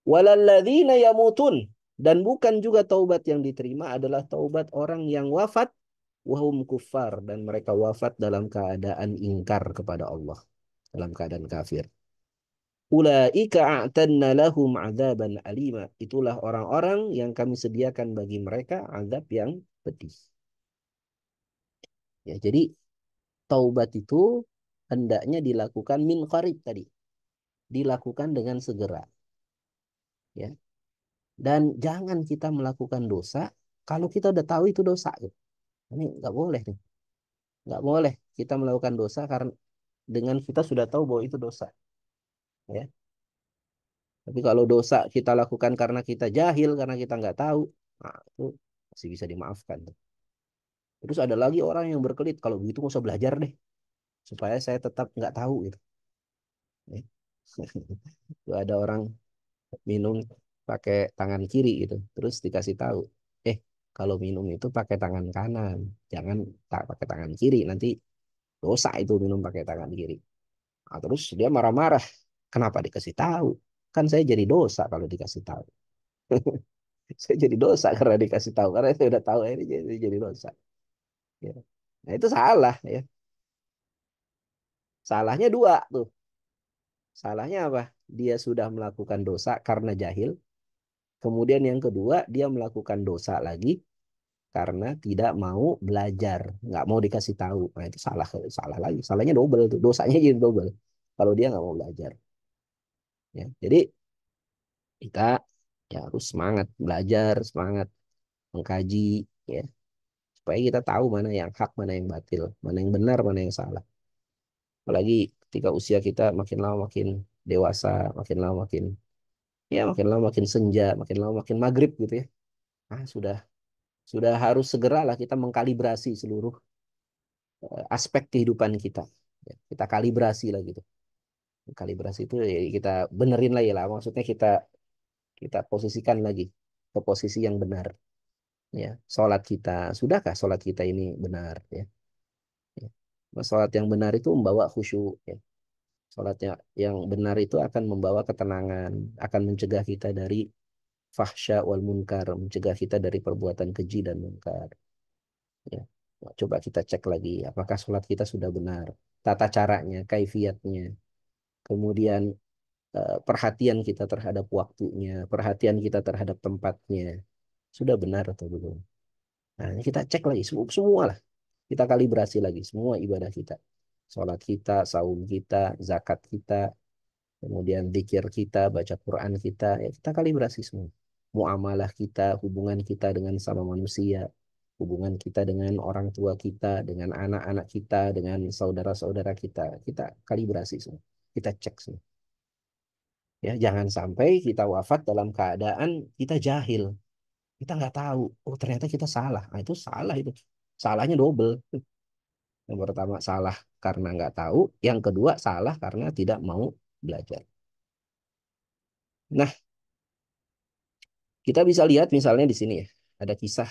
Walalladzina yamutun, dan bukan juga taubat yang diterima adalah taubat orang yang wafat wahum kuffar, dan mereka wafat dalam keadaan ingkar kepada Allah, dalam keadaan kafir. Ulaika a'tadna lahum adzaban alima. Itulah orang-orang yang kami sediakan bagi mereka azab yang pedih. Ya, jadi taubat itu hendaknya dilakukan min qarib tadi. Dilakukan dengan segera. Ya. Dan jangan kita melakukan dosa kalau kita udah tahu itu dosa. Gitu. Ini nggak boleh nih. Nggak boleh kita melakukan dosa karena dengan kita sudah tahu bahwa itu dosa. Ya. Tapi kalau dosa kita lakukan karena kita jahil, karena kita nggak tahu, nah, itu masih bisa dimaafkan. Terus ada lagi orang yang berkelit, kalau begitu nggak usah belajar deh, supaya saya tetap nggak tahu gitu. Ya. Tuh ada orang minum pakai tangan kiri gitu, terus dikasih tahu, kalau minum itu pakai tangan kanan, jangan tak pakai tangan kiri, nanti dosa itu minum pakai tangan kiri. Nah, terus dia marah-marah, kenapa dikasih tahu? Kan saya jadi dosa kalau dikasih tahu. Saya jadi dosa karena dikasih tahu, karena saya udah tahu ini jadi dosa. Ya. Nah itu salah ya. Salahnya dua tuh. Salahnya apa? Dia sudah melakukan dosa karena jahil. Kemudian yang kedua, dia melakukan dosa lagi karena tidak mau belajar, nggak mau dikasih tahu. Nah itu salah, salah lagi. Salahnya double tuh, dosanya jadi double. Kalau dia nggak mau belajar, ya. Jadi kita ya harus semangat belajar, semangat mengkaji, ya, supaya kita tahu mana yang hak, mana yang batil, mana yang benar, mana yang salah. Apalagi ketika usia kita makin lama makin dewasa, makin lama makin ya makin lama makin senja, makin lama makin maghrib gitu ya. Ah, sudah harus segeralah kita mengkalibrasi seluruh aspek kehidupan kita. Ya, kita kalibrasi lah gitu. Kalibrasi itu ya kita benerin lagi lah. Maksudnya kita kita posisikan lagi ke posisi yang benar. Ya, sholat kita sudahkah sholat kita ini benar? Ya, ya. Sholat yang benar itu membawa khusyuk. Ya. Sholatnya yang benar itu akan membawa ketenangan, akan mencegah kita dari fahsya wal munkar, mencegah kita dari perbuatan keji dan munkar. Ya. Nah, coba kita cek lagi, apakah sholat kita sudah benar, tata caranya, kaifiatnya, kemudian perhatian kita terhadap waktunya, perhatian kita terhadap tempatnya, sudah benar atau belum. Nah, ini kita cek lagi, semua lah. Kita kalibrasi lagi, semua ibadah kita. Sholat kita, saum kita, zakat kita, kemudian zikir kita, baca Quran kita, ya kita kalibrasi semua. Muamalah kita, hubungan kita dengan sama manusia, hubungan kita dengan orang tua kita, dengan anak-anak kita, dengan saudara-saudara kita kalibrasi semua. Kita cek semua. Ya, jangan sampai kita wafat dalam keadaan kita jahil. Kita nggak tahu. Oh, ternyata kita salah. Nah, itu salah itu. Salahnya double. Yang pertama salah karena nggak tahu. Yang kedua salah karena tidak mau belajar. Nah, kita bisa lihat misalnya di sini ya. Ada kisah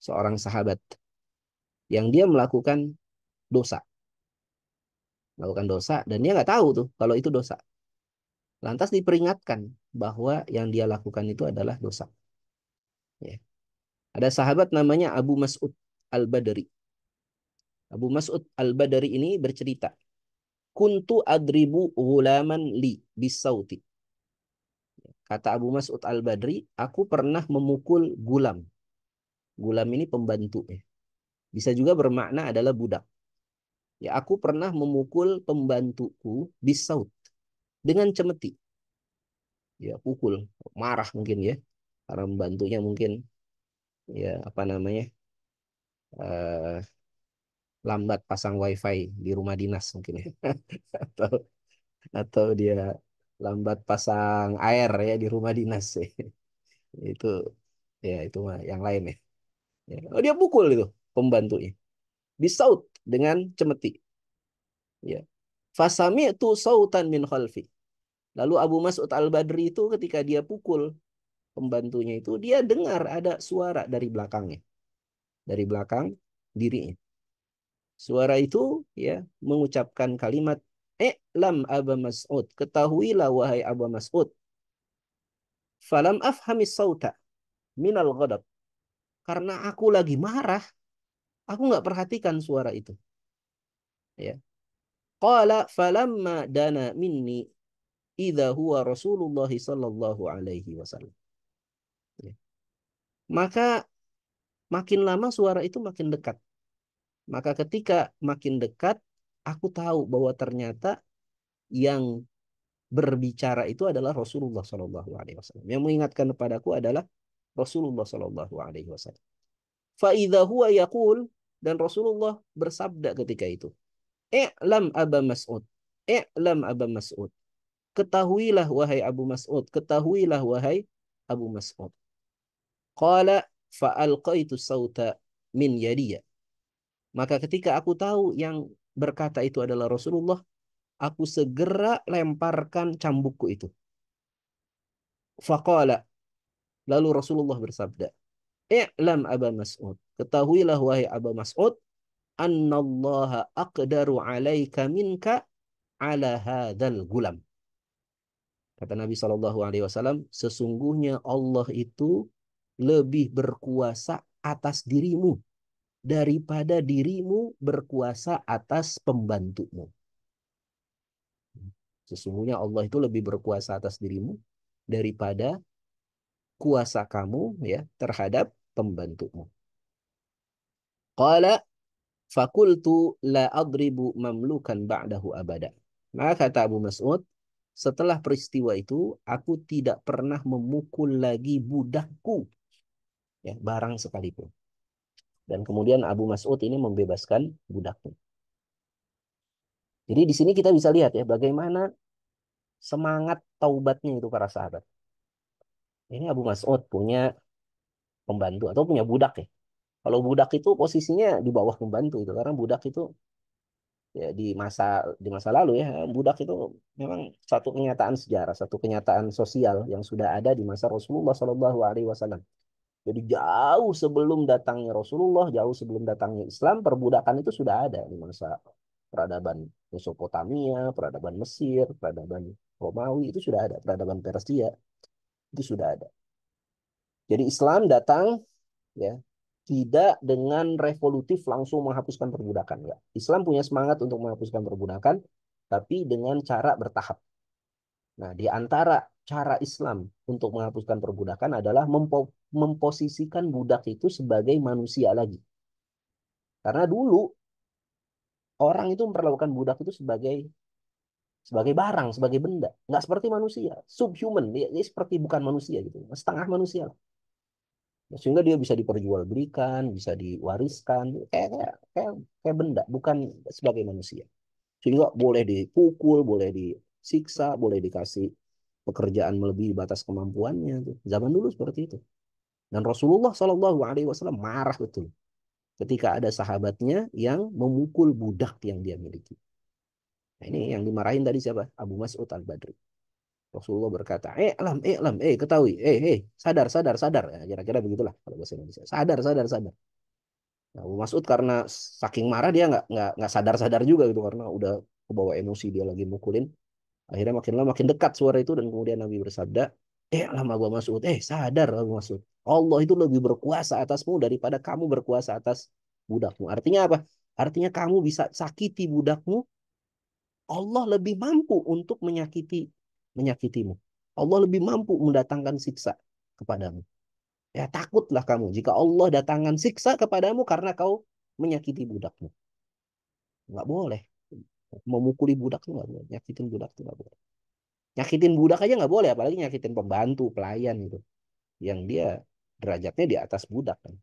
seorang sahabat yang dia melakukan dosa. Melakukan dosa dan dia nggak tahu tuh kalau itu dosa. Lantas diperingatkan bahwa yang dia lakukan itu adalah dosa. Ya. Ada sahabat namanya Abu Mas'ud Al-Badri. Abu Mas'ud Al-Badri ini bercerita, kuntu adribu ghulaman li bisauti. Kata Abu Mas'ud Al-Badri, aku pernah memukul gulam. Gulam ini pembantu ya. Bisa juga bermakna adalah budak. Ya, aku pernah memukul pembantuku bisaut dengan cemeti. Ya, pukul, marah mungkin ya. Karena pembantunya mungkin ya apa namanya? eh, lambat pasang wifi di rumah dinas mungkin ya. Atau atau dia lambat pasang air ya di rumah dinas ya. Itu ya itu mah yang lain ya. Ya. Oh, dia pukul itu pembantunya. Disaut dengan cemeti. Ya. Fasami itu sautan min khalfi. Lalu Abu Mas'ud Al-Badri itu ketika dia pukul pembantunya itu dia dengar ada suara dari belakangnya. Dari belakang dirinya. Suara itu ya mengucapkan kalimat lam Aba Mas'ud. Ketahuilah wahai Abu Mas'ud. Falam afhamis sauta minal ghadab. Karena aku lagi marah, aku nggak perhatikan suara itu. Ya. Qala falamma dana minni idza huwa Rasulullah sallallahu alaihi wasallam. Ya. Maka makin lama suara itu makin dekat. Maka ketika makin dekat, aku tahu bahwa ternyata yang berbicara itu adalah Rasulullah sallallahu alaihi wasallam. Yang mengingatkan kepadaku adalah Rasulullah sallallahu alaihi wasallam. Fa idza huwa yaqul, dan Rasulullah bersabda ketika itu, "I'lam Aba Mas'ud. I'lam Aba Mas'ud. Ketahuilah wahai Abu Mas'ud, ketahuilah wahai Abu Mas'ud." Qala fa'alqaitu sauta min yadiya. Maka ketika aku tahu yang berkata itu adalah Rasulullah, aku segera lemparkan cambukku itu. Faqala, lalu Rasulullah bersabda, "I'lam Aba Mas'ud. Ketahuilah wahai Abu Mas'ud, annallaha aqdaru alaika minka ala hadzal gulam." Kata Nabi Shallallahu Alaihi Wasallam, sesungguhnya Allah itu lebih berkuasa atas dirimu daripada dirimu berkuasa atas pembantumu. Sesungguhnya Allah itu lebih berkuasa atas dirimu daripada kuasa kamu ya terhadap pembantumu. Qala fakultu la adribu mamlukan ba'dahu abada. Maka kata Abu Mas'ud, setelah peristiwa itu aku tidak pernah memukul lagi budakku ya barang sekalipun. Dan kemudian Abu Mas'ud ini membebaskan budaknya. Jadi di sini kita bisa lihat ya bagaimana semangat taubatnya itu para sahabat. Ini Abu Mas'ud punya pembantu atau punya budak ya. Kalau budak itu posisinya di bawah pembantu itu karena budak itu ya di masa lalu ya budak itu memang satu kenyataan sejarah, satu kenyataan sosial yang sudah ada di masa Rasulullah Shallallahu Alaihi Wasallam. Jadi jauh sebelum datangnya Rasulullah, jauh sebelum datangnya Islam, perbudakan itu sudah ada di masa peradaban Mesopotamia, peradaban Mesir, peradaban Romawi itu sudah ada, peradaban Persia itu sudah ada. Jadi Islam datang ya tidak dengan revolutif langsung menghapuskan perbudakan ya. Islam punya semangat untuk menghapuskan perbudakan tapi dengan cara bertahap. Nah, di antara cara Islam untuk menghapuskan perbudakan adalah memposisikan budak itu sebagai manusia lagi. Karena dulu orang itu memperlakukan budak itu sebagai barang, sebagai benda, nggak seperti manusia, subhuman, dia seperti bukan manusia gitu, setengah manusia. Sehingga dia bisa diperjualbelikan, bisa diwariskan, kayak benda, bukan sebagai manusia. Sehingga boleh dipukul, boleh disiksa, boleh dikasih pekerjaan melebihi batas kemampuannya. Tuh. Zaman dulu seperti itu. Dan Rasulullah Shallallahu Alaihi Wasallam marah betul ketika ada sahabatnya yang memukul budak yang dia miliki. Nah, ini yang dimarahin tadi siapa? Abu Mas'ud Al-Badri. Rasulullah berkata, alam, ketahui, sadar, sadar, sadar. Ya, kira-kira begitulah kalau bahasa Indonesia. Sadar, sadar, sadar. Nah, Abu Mas'ud karena saking marah dia nggak sadar-sadar juga gitu karena udah kebawa emosi dia lagi mukulin. Akhirnya makin lama makin dekat suara itu dan kemudian Nabi bersabda, alam Abu Mas'ud, sadar Abu Mas'ud. Allah itu lebih berkuasa atasmu daripada kamu berkuasa atas budakmu. Artinya apa? Artinya kamu bisa sakiti budakmu, Allah lebih mampu untuk menyakitimu. Allah lebih mampu mendatangkan siksa kepadamu. Ya takutlah kamu jika Allah datangkan siksa kepadamu karena kau menyakiti budakmu. Nggak boleh. Memukuli budak itu nggak boleh. Nyakitin budak itu nggak boleh. Nyakitin budak aja nggak boleh, apalagi nyakitin pembantu, pelayan gitu. Yang dia derajatnya di atas budak kan.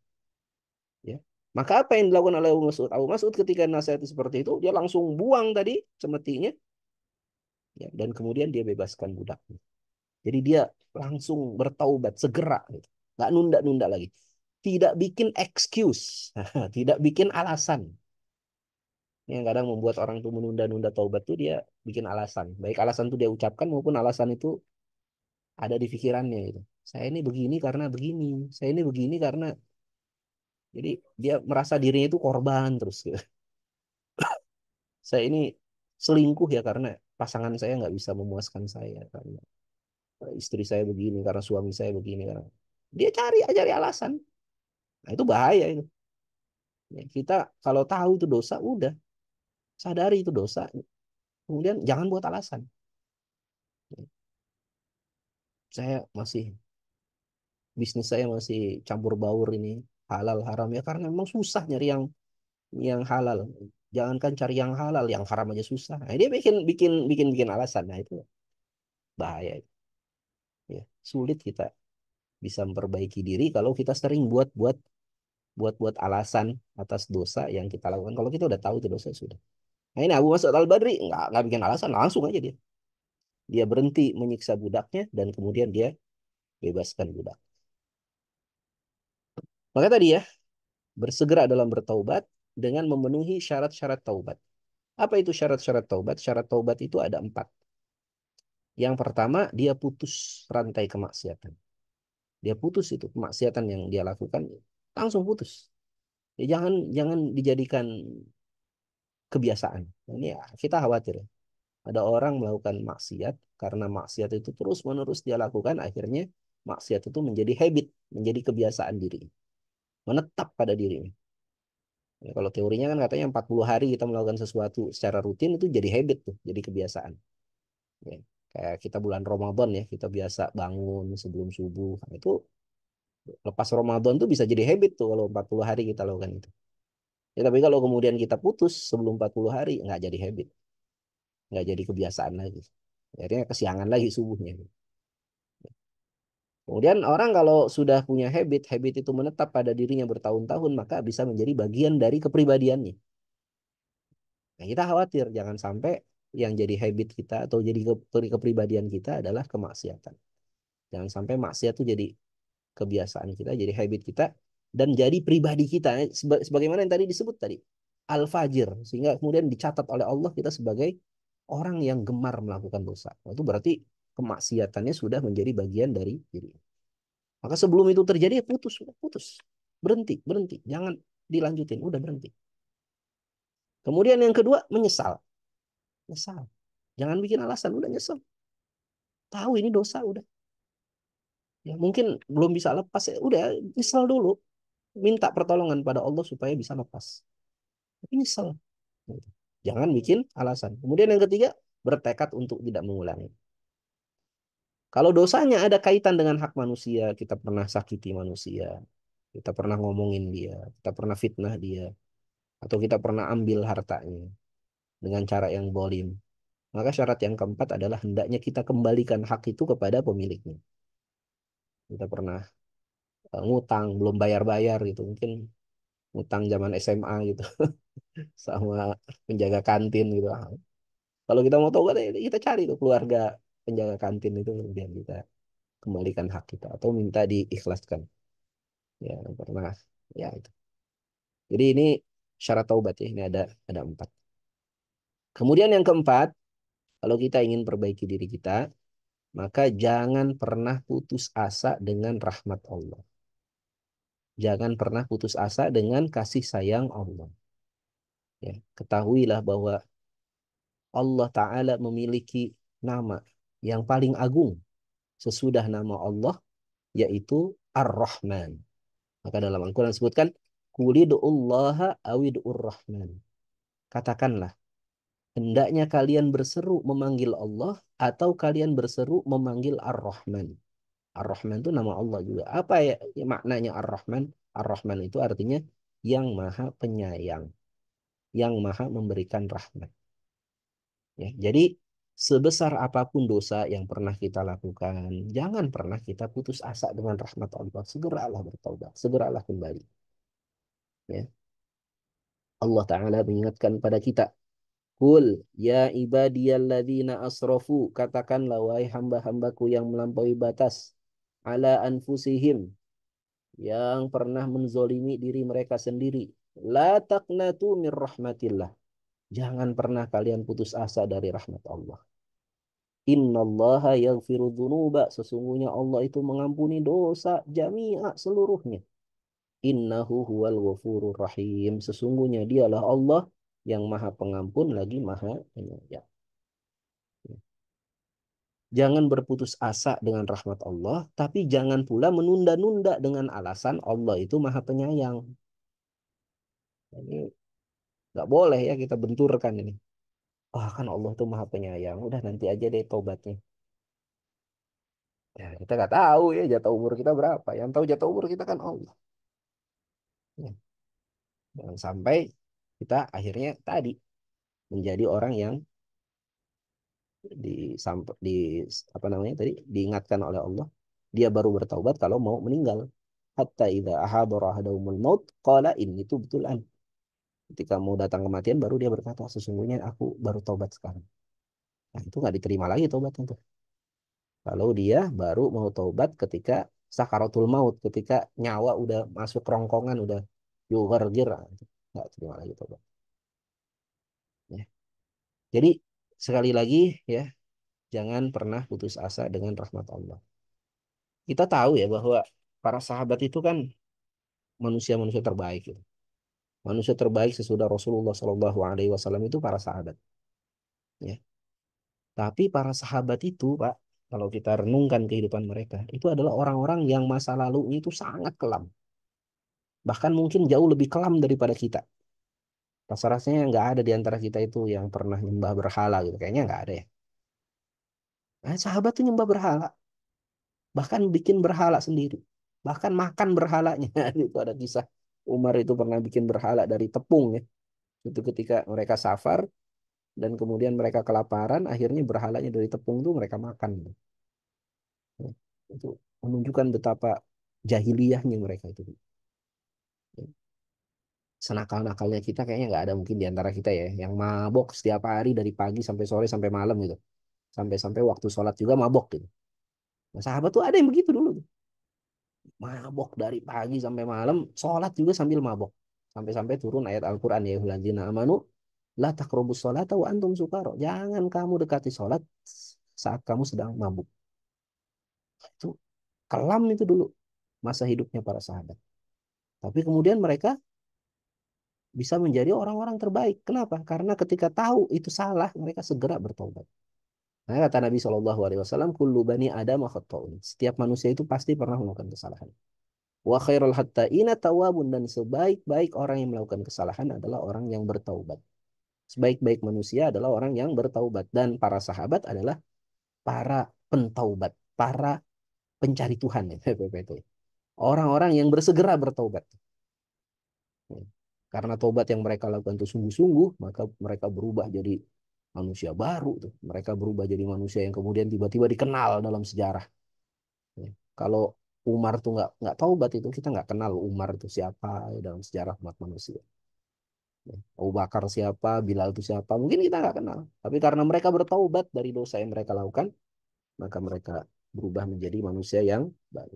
Ya. Maka apa yang dilakukan oleh Abu Mas'ud? Abu Mas'ud ketika nasihat seperti itu, dia langsung buang tadi cemetinya, ya, dan kemudian dia bebaskan budaknya. Jadi dia langsung bertaubat segera, gitu. Nggak nunda-nunda lagi. Tidak bikin excuse, tidak bikin alasan. Yang kadang membuat orang itu menunda-nunda taubat tuh dia bikin alasan. Baik alasan itu dia ucapkan maupun alasan itu ada di pikirannya itu. Saya ini begini karena begini. Saya ini begini karena jadi dia merasa dirinya itu korban terus gitu. Saya ini selingkuh ya karena pasangan saya nggak bisa memuaskan saya karena istri saya begini karena suami saya begini karena dia cari alasan. Nah, itu bahaya itu. Ya, kita kalau tahu itu dosa udah sadari itu dosa. Kemudian jangan buat alasan. Saya masih bisnis saya masih campur baur ini halal haram ya karena memang susah nyari yang halal. Jangankan cari yang halal, yang haram aja susah. Nah, dia bikin bikin bikin bikin alasan. Nah, itu bahaya. Ya, sulit kita bisa memperbaiki diri kalau kita sering buat alasan atas dosa yang kita lakukan. Kalau kita udah tahu itu dosa sudah. Nah, ini Abu Mas'ud Al-Badri nggak bikin alasan, langsung aja dia. Dia berhenti menyiksa budaknya dan kemudian dia bebaskan budak. Maka tadi ya, bersegera dalam bertaubat dengan memenuhi syarat-syarat taubat. Apa itu syarat-syarat taubat? Syarat taubat itu ada 4. Yang pertama, dia putus rantai kemaksiatan. Dia putus itu kemaksiatan yang dia lakukan, langsung putus. Ya, jangan jangan dijadikan kebiasaan. Nah, ini ya, kita khawatir. Ada orang melakukan maksiat, karena maksiat itu terus-menerus dia lakukan, akhirnya maksiat itu menjadi habit, menjadi kebiasaan diri. Menetap pada dirinya. Ya, kalau teorinya kan katanya 40 hari kita melakukan sesuatu secara rutin itu jadi habit tuh, jadi kebiasaan. Ya. Kayak kita bulan Ramadan ya, kita biasa bangun sebelum subuh. Nah, itu lepas Ramadan tuh bisa jadi habit tuh kalau 40 hari kita lakukan itu. Ya, tapi kalau kemudian kita putus sebelum 40 hari, nggak jadi habit. Nggak jadi kebiasaan lagi. Akhirnya kesiangan lagi subuhnya. Kemudian orang kalau sudah punya habit, habit itu menetap pada dirinya bertahun-tahun, maka bisa menjadi bagian dari kepribadiannya. Nah, kita khawatir jangan sampai yang jadi habit kita atau jadi kepribadian kita adalah kemaksiatan. Jangan sampai maksiat itu jadi kebiasaan kita, jadi habit kita, dan jadi pribadi kita. Sebagaimana yang tadi disebut tadi, al-fajir. Sehingga kemudian dicatat oleh Allah kita sebagai orang yang gemar melakukan dosa. Nah, itu berarti kemaksiatannya sudah menjadi bagian dari diri. Maka sebelum itu terjadi, ya putus, udah putus. Berhenti, berhenti. Jangan dilanjutin, udah berhenti. Kemudian yang kedua, menyesal. Nyesal. Jangan bikin alasan, udah nyesel. Tahu ini dosa, udah. Ya, mungkin belum bisa lepas, ya udah nyesel dulu. Minta pertolongan pada Allah supaya bisa lepas. Tapi nyesel. Jangan bikin alasan. Kemudian yang ketiga, bertekad untuk tidak mengulangi. Kalau dosanya ada kaitan dengan hak manusia, kita pernah sakiti manusia, kita pernah ngomongin dia, kita pernah fitnah dia, atau kita pernah ambil hartanya dengan cara yang bolim. Maka syarat yang keempat adalah hendaknya kita kembalikan hak itu kepada pemiliknya. Kita pernah ngutang, belum bayar-bayar gitu. Mungkin ngutang zaman SMA gitu sama penjaga kantin gitu. Kalau kita mau tobat, ya kita cari tuh keluarga penjaga kantin itu kemudian kita kembalikan hak kita atau minta diikhlaskan. Ya, pernah ya itu. Jadi ini syarat taubat ya. Ini ada empat. Kemudian yang keempat, kalau kita ingin perbaiki diri kita, maka jangan pernah putus asa dengan rahmat Allah. Jangan pernah putus asa dengan kasih sayang Allah. Ya, ketahuilah bahwa Allah Ta'ala memiliki nama yang paling agung sesudah nama Allah, yaitu Ar-Rahman. Maka dalam Al-Quran disebutkan, Qulidu'ullaha awidu'ur Rahman. Katakanlah, hendaknya kalian berseru memanggil Allah atau kalian berseru memanggil Ar-Rahman. Ar-Rahman itu nama Allah juga. Apa ya maknanya Ar-Rahman? Ar-Rahman itu artinya yang maha penyayang, yang maha memberikan rahmat. Ya, jadi sebesar apapun dosa yang pernah kita lakukan, jangan pernah kita putus asa dengan rahmat Allah. Segeralah bertaubat, segeralah kembali. Ya. Allah Ta'ala mengingatkan pada kita, Kul ya ibadiyalladzina asrafu, katakanlah wahai hamba-hambaku yang melampaui batas, ala anfusihim, yang pernah menzolimi diri mereka sendiri. La taqnatu min rahmatillah. Jangan pernah kalian putus asa dari rahmat Allah. Innallaha yaghfiru dzunuba. Sesungguhnya Allah itu mengampuni dosa jami'a seluruhnya. Innahu huwal ghafurur rahim. Sesungguhnya dialah Allah yang maha pengampun lagi maha penyayang. Jangan berputus asa dengan rahmat Allah, tapi jangan pula menunda-nunda dengan alasan Allah itu maha penyayang. Ini nggak boleh ya kita benturkan ini. Wah kan Allah itu maha penyayang. Udah nanti aja deh tobatnya. Ya, kita nggak tahu ya jatah umur kita berapa. Yang tahu jatah umur kita kan Allah. Ya, jangan sampai kita akhirnya tadi menjadi orang yang di apa namanya tadi diingatkan oleh Allah. Dia baru bertaubat kalau mau meninggal. Hatta idza ahadara ahadumul maut qala inni tubtulan. Ketika mau datang kematian baru dia berkata sesungguhnya aku baru taubat sekarang. Nah, itu nggak diterima lagi taubatnya tuh. Kalau dia baru mau taubat ketika sakaratul maut, ketika nyawa udah masuk kerongkongan, udah yugargir, nggak terima lagi taubat. Ya. Jadi sekali lagi ya, jangan pernah putus asa dengan rahmat Allah. Kita tahu ya bahwa para sahabat itu kan manusia-manusia terbaik. Gitu. Manusia terbaik sesudah Rasulullah SAW itu para sahabat. Ya. Tapi para sahabat itu, Pak, kalau kita renungkan kehidupan mereka, itu adalah orang-orang yang masa lalunya itu sangat kelam. Bahkan mungkin jauh lebih kelam daripada kita. Rasa-rasanya nggak ada di antara kita itu yang pernah nyembah berhala gitu. Kayaknya nggak ada ya. Nah, sahabat tuh nyembah berhala, bahkan bikin berhala sendiri, bahkan makan berhalanya. Itu ada kisah Umar itu pernah bikin berhala dari tepung ya. Itu ketika mereka safar dan kemudian mereka kelaparan, akhirnya berhalanya dari tepung itu mereka makan. Ya, itu menunjukkan betapa jahiliyahnya mereka itu. Ya, senakal-nakalnya kita kayaknya nggak ada mungkin di antara kita ya yang mabok setiap hari dari pagi sampai sore sampai malam gitu. Sampai-sampai waktu sholat juga mabok gitu. Nah, sahabat tuh ada yang begitu dulu. Mabok dari pagi sampai malam, sholat juga sambil mabok. Sampai-sampai turun ayat Al-Quran ya ayyuhalladzina amanu la taqrabus sholata wa antum sukara. Jangan kamu dekati sholat saat kamu sedang mabuk. Itu kelam itu dulu masa hidupnya para sahabat. Tapi kemudian mereka bisa menjadi orang-orang terbaik. Kenapa? Karena ketika tahu itu salah, mereka segera bertobat. Nah, kata Nabi SAW, kullu bani Adam khata'un. Setiap manusia itu pasti pernah melakukan kesalahan. Wa khairul hatta'ina tawabun, dan sebaik-baik orang yang melakukan kesalahan adalah orang yang bertaubat. Sebaik-baik manusia adalah orang yang bertaubat, dan para sahabat adalah para pentaubat, para pencari Tuhan ya, PPT. Orang-orang yang bersegera bertaubat. Karena taubat yang mereka lakukan itu sungguh-sungguh, maka mereka berubah jadi manusia baru tuh. Mereka berubah jadi manusia yang kemudian tiba-tiba dikenal dalam sejarah. Ya. Kalau Umar tuh nggak taubat itu kita nggak kenal Umar itu siapa ya, dalam sejarah umat manusia. Ya. Abu Bakar siapa, Bilal itu siapa, mungkin kita nggak kenal. Tapi karena mereka bertaubat dari dosa yang mereka lakukan, maka mereka berubah menjadi manusia yang baru.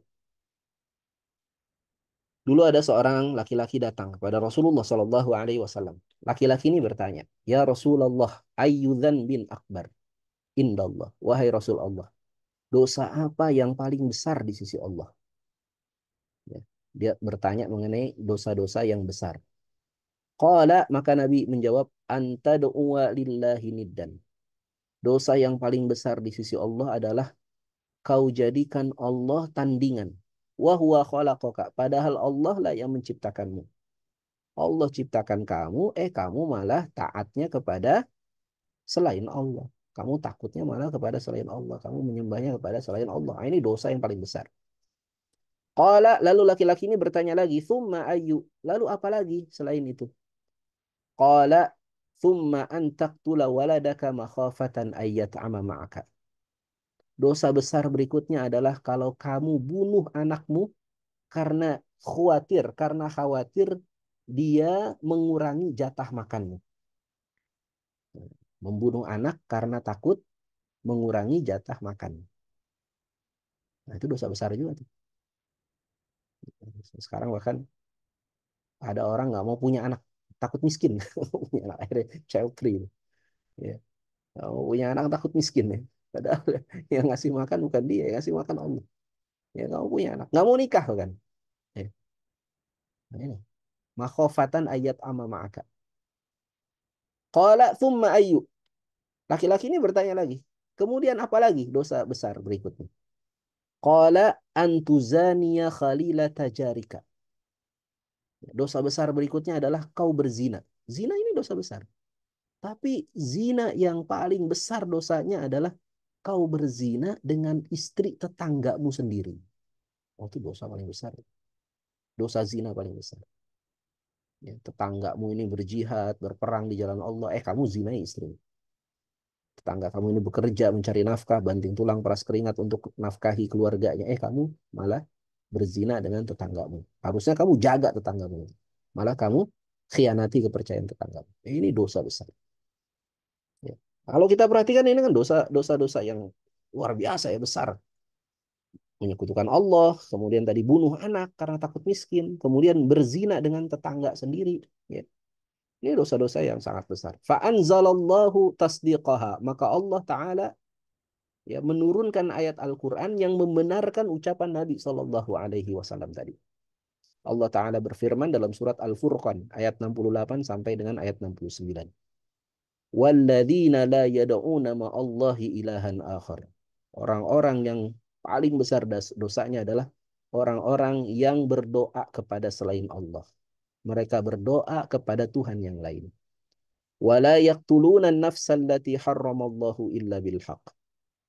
Dulu ada seorang laki-laki datang kepada Rasulullah Shallallahu Alaihi Wasallam. Laki-laki ini bertanya, Ya Rasulullah, ayyudzan bin akbar indallah. Wahai Rasul Allah, dosa apa yang paling besar di sisi Allah? Ya. Dia bertanya mengenai dosa-dosa yang besar. Qala, maka Nabi menjawab, anta du'a lillahi niddan. Dosa yang paling besar di sisi Allah adalah kau jadikan Allah tandingan. Wa huwa khalaqaka, padahal Allah lah yang menciptakanmu. Allah ciptakan kamu, kamu malah taatnya kepada selain Allah. Kamu takutnya malah kepada selain Allah. Kamu menyembahnya kepada selain Allah. Ini dosa yang paling besar. Qala, lalu laki-laki ini bertanya lagi, thumma ayu. Lalu apa lagi selain itu? Qala, thumma an taqtula waladaka makhafatan ayyat'ama ma'aka. Dosa besar berikutnya adalah kalau kamu bunuh anakmu karena khawatir dia mengurangi jatah makanmu. Membunuh anak karena takut mengurangi jatah makan. Nah, itu dosa besar juga tuh. Sekarang bahkan ada orang nggak mau punya anak, takut miskin. Punya anak akhirnya child free. Ya. Nggak mau punya anak takut miskin ya. Padahal yang ngasih makan bukan dia, yang ngasih makan Allah. Ya nggak mau punya anak, nggak mau nikah kan. Ya. Nah, ini. Makhofatan ayat ama ma'aka. Qala thumma ayyu. Laki-laki ini bertanya lagi. Kemudian apa lagi dosa besar berikutnya? Qala antuzaniya khalilata jarika. Dosa besar berikutnya adalah kau berzina. Zina ini dosa besar. Tapi zina yang paling besar dosanya adalah kau berzina dengan istri tetanggamu sendiri. Oh, itu dosa paling besar. Dosa zina paling besar. Ya, tetanggamu ini berjihad, berperang di jalan Allah. Kamu zina istri. Tetangga kamu ini bekerja mencari nafkah, banting tulang peras keringat untuk nafkahi keluarganya. Kamu malah berzina dengan tetanggamu. Harusnya kamu jaga tetanggamu. Malah kamu khianati kepercayaan tetanggamu. Ini dosa besar. Ya. Kalau kita perhatikan ini kan dosa-dosa yang luar biasa ya, besar. Menyekutukan Allah, kemudian tadi bunuh anak karena takut miskin, kemudian berzina dengan tetangga sendiri. Ya. Ini dosa-dosa yang sangat besar. Fa'anzalallahu tasdiqaha. Maka Allah Ta'ala ya menurunkan ayat Al-Quran yang membenarkan ucapan Nabi Shallallahu Alaihi Wasallam tadi. Allah Ta'ala berfirman dalam surat Al-Furqan ayat 68 sampai dengan ayat 69. Walladzina la yad'una ma'allahi ilahan akhar. Orang-orang yang paling besar dosanya adalah orang-orang yang berdoa kepada selain Allah. Mereka berdoa kepada Tuhan yang lain. Wala yaqtuluna an-nafsa allati harramallahu illa bil haqq.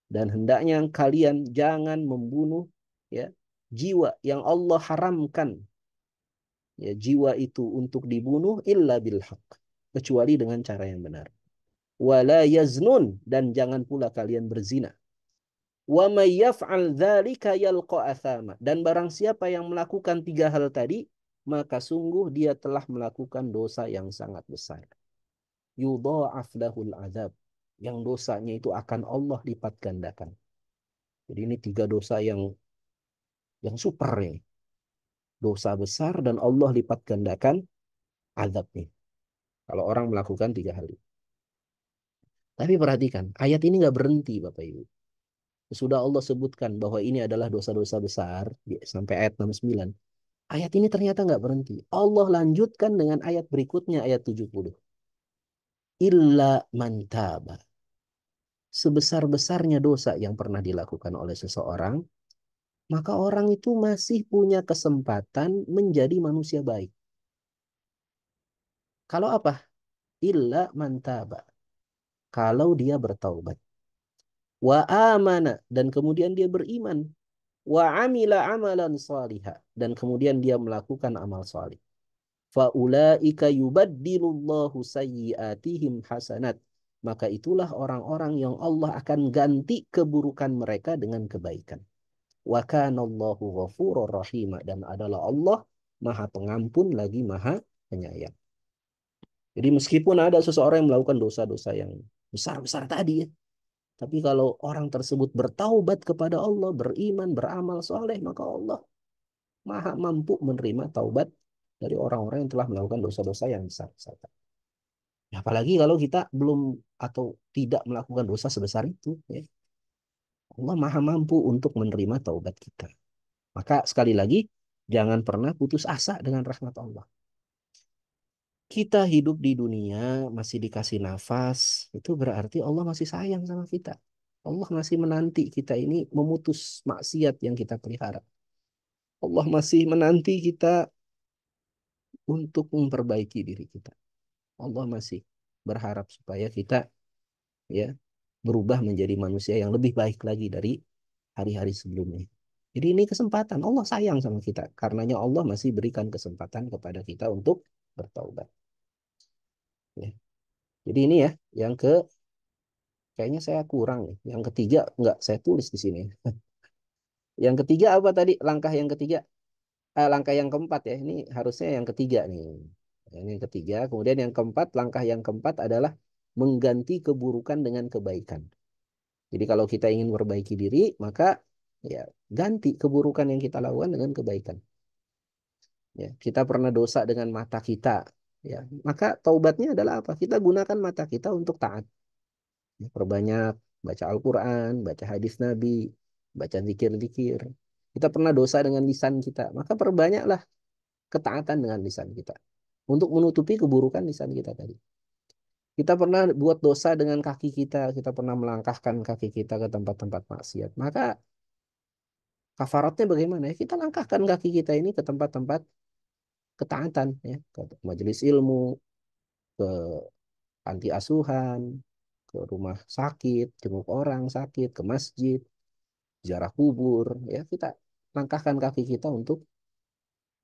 Dan hendaknya kalian jangan membunuh ya jiwa yang Allah haramkan ya jiwa itu untuk dibunuh illa bil haqq, kecuali dengan cara yang benar. Wala yaznun, dan jangan pula kalian berzina. Wa may yaf'al dzalika yalqa athama, dan barang siapa yang melakukan tiga hal tadi, maka sungguh dia telah melakukan dosa yang sangat besar. Yudha'af lahul azab, yang dosanya itu akan Allah lipat gandakan. Jadi ini tiga dosa yang super ini. Dosa besar dan Allah lipat gandakan azabnya. Kalau orang melakukan tiga hal itu. Tapi perhatikan, ayat ini nggak berhenti Bapak Ibu. Sudah Allah sebutkan bahwa ini adalah dosa-dosa besar sampai ayat 69. Ayat ini ternyata nggak berhenti. Allah lanjutkan dengan ayat berikutnya, ayat 70. Illa mantaba. Sebesar-besarnya dosa yang pernah dilakukan oleh seseorang, maka orang itu masih punya kesempatan menjadi manusia baik. Kalau apa? Illa mantaba. Kalau dia bertaubat. Wa amana, dan kemudian dia beriman. Wa amila amalan salihah, dan kemudian dia melakukan amal salih. Faulaika yubaddilullahu sayyiatihim hasanat. Maka itulah orang-orang yang Allah akan ganti keburukan mereka dengan kebaikan. Wa kanallahu ghafurur rahim, dan adalah Allah Maha Pengampun lagi Maha Penyayang. Jadi meskipun ada seseorang yang melakukan dosa-dosa yang besar-besar tadi ya, tapi kalau orang tersebut bertaubat kepada Allah, beriman, beramal soleh, maka Allah Maha mampu menerima taubat dari orang-orang yang telah melakukan dosa-dosa yang besar-besar. Apalagi kalau kita belum atau tidak melakukan dosa sebesar itu, ya. Allah Maha mampu untuk menerima taubat kita. Maka sekali lagi, jangan pernah putus asa dengan rahmat Allah. Kita hidup di dunia, masih dikasih nafas, itu berarti Allah masih sayang sama kita. Allah masih menanti kita ini memutus maksiat yang kita pelihara. Allah masih menanti kita untuk memperbaiki diri kita. Allah masih berharap supaya kita ya berubah menjadi manusia yang lebih baik lagi dari hari-hari sebelumnya. Jadi ini kesempatan. Allah sayang sama kita. Karenanya Allah masih berikan kesempatan kepada kita untuk bertaubat. Ya. Jadi ini ya, yang kayaknya saya kurang nih. Yang ketiga nggak saya tulis di sini. Yang ketiga apa tadi? Langkah yang ketiga, langkah yang keempat ya. Ini harusnya yang ketiga nih. Ini yang ketiga. Kemudian yang keempat, langkah yang keempat adalah mengganti keburukan dengan kebaikan. Jadi kalau kita ingin memperbaiki diri, maka ya ganti keburukan yang kita lakukan dengan kebaikan. Ya, kita pernah dosa dengan mata kita, ya. Maka taubatnya adalah apa? Kita gunakan mata kita untuk taat. Ya, perbanyak baca Al-Quran, baca hadis Nabi, baca zikir-zikir. Kita pernah dosa dengan lisan kita, maka perbanyaklah ketaatan dengan lisan kita untuk menutupi keburukan lisan kita tadi. Kita pernah buat dosa dengan kaki kita pernah melangkahkan kaki kita ke tempat-tempat maksiat. Maka kafaratnya bagaimana ya? Kita langkahkan kaki kita ini ke tempat-tempat ketaatan ya, ke majelis ilmu, ke panti asuhan, ke rumah sakit, jenguk orang sakit, ke masjid, ziarah kubur ya, kita langkahkan kaki kita untuk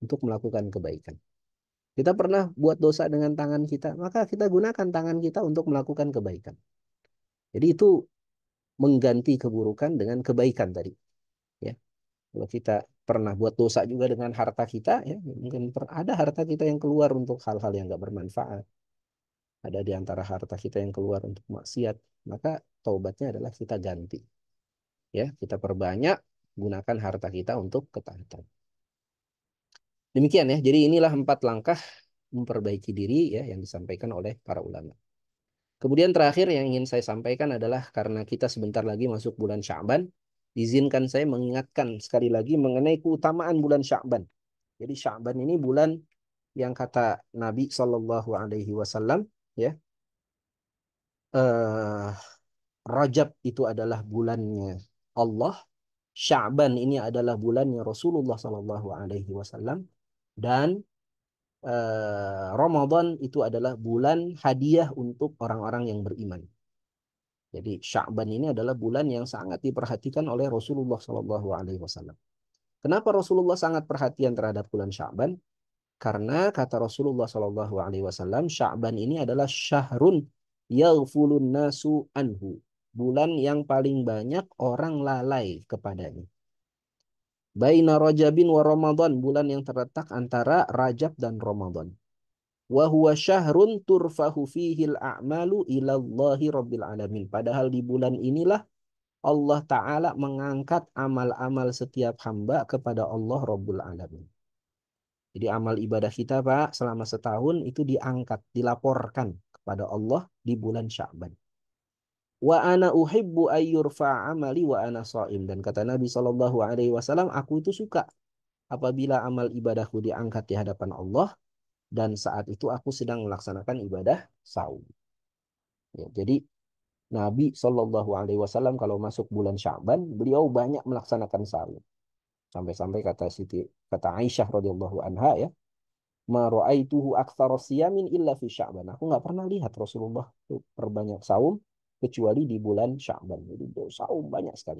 melakukan kebaikan. Kita pernah buat dosa dengan tangan kita, maka kita gunakan tangan kita untuk melakukan kebaikan. Jadi itu mengganti keburukan dengan kebaikan tadi ya. Kalau kita pernah buat dosa juga dengan harta kita, ya mungkin ada harta kita yang keluar untuk hal-hal yang nggak bermanfaat. Ada di antara harta kita yang keluar untuk maksiat, maka taubatnya adalah kita ganti. Ya, kita perbanyak gunakan harta kita untuk ketaatan. Demikian ya. Jadi inilah 4 langkah memperbaiki diri ya yang disampaikan oleh para ulama. Kemudian terakhir yang ingin saya sampaikan adalah karena kita sebentar lagi masuk bulan Sya'ban, izinkan saya mengingatkan sekali lagi mengenai keutamaan bulan Sya'ban. Jadi Sya'ban ini bulan yang kata Nabi Shallallahu Alaihi Wasallam ya, eh, Rajab itu adalah bulannya Allah, Sya'ban ini adalah bulannya Rasulullah Shallallahu Alaihi Wasallam, dan Ramadan itu adalah bulan hadiah untuk orang-orang yang beriman. Jadi Sya'ban ini adalah bulan yang sangat diperhatikan oleh Rasulullah SAW. Kenapa Rasulullah sangat perhatian terhadap bulan Sya'ban? Karena kata Rasulullah SAW, Sya'ban ini adalah syahrun yaghfulun nasu anhu. Bulan yang paling banyak orang lalai kepadanya. Baina Rajabin wa Ramadan, bulan yang terletak antara Rajab dan Ramadan. Wa huwa syahrun turfahu fihil a'malu ilallahi rabbil alamin. Padahal di bulan inilah Allah Ta'ala mengangkat amal-amal setiap hamba kepada Allah Rabbul Alamin. Jadi amal ibadah kita Pak selama setahun itu diangkat, dilaporkan kepada Allah di bulan Sya'ban. Wa ana uhibbu ayyurfa amali wa ana sha'im. Dan kata Nabi SAW, aku itu suka apabila amal ibadahku diangkat di hadapan Allah dan saat itu aku sedang melaksanakan ibadah saum. Ya, jadi Nabi SAW kalau masuk bulan Sya'ban, beliau banyak melaksanakan saum. Sampai-sampai kata Aisyah radhiyallahu anha ya, ma ra'aituhu aktsara siyamin illa fi Sya'ban. Aku nggak pernah lihat Rasulullah itu perbanyak saum kecuali di bulan Sya'ban. Jadi beliau saum banyak sekali.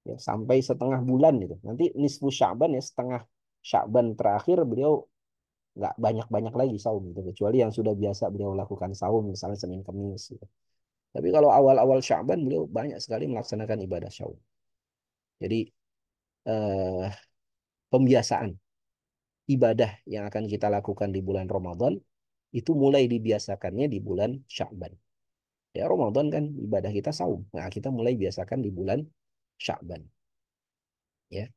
Ya, sampai setengah bulan itu. Nanti nisfu Sya'ban ya, setengah Sya'ban terakhir beliau nggak banyak-banyak lagi saum gitu. Kecuali yang sudah biasa beliau lakukan saum misalnya Senin Kamis gitu. Tapi kalau awal-awal Sya'ban beliau banyak sekali melaksanakan ibadah saum. Jadi eh, pembiasaan ibadah yang akan kita lakukan di bulan Ramadan itu mulai dibiasakannya di bulan Sya'ban. Ya Ramadan kan ibadah kita saum. Nah, kita mulai biasakan di bulan Sya'ban, ya.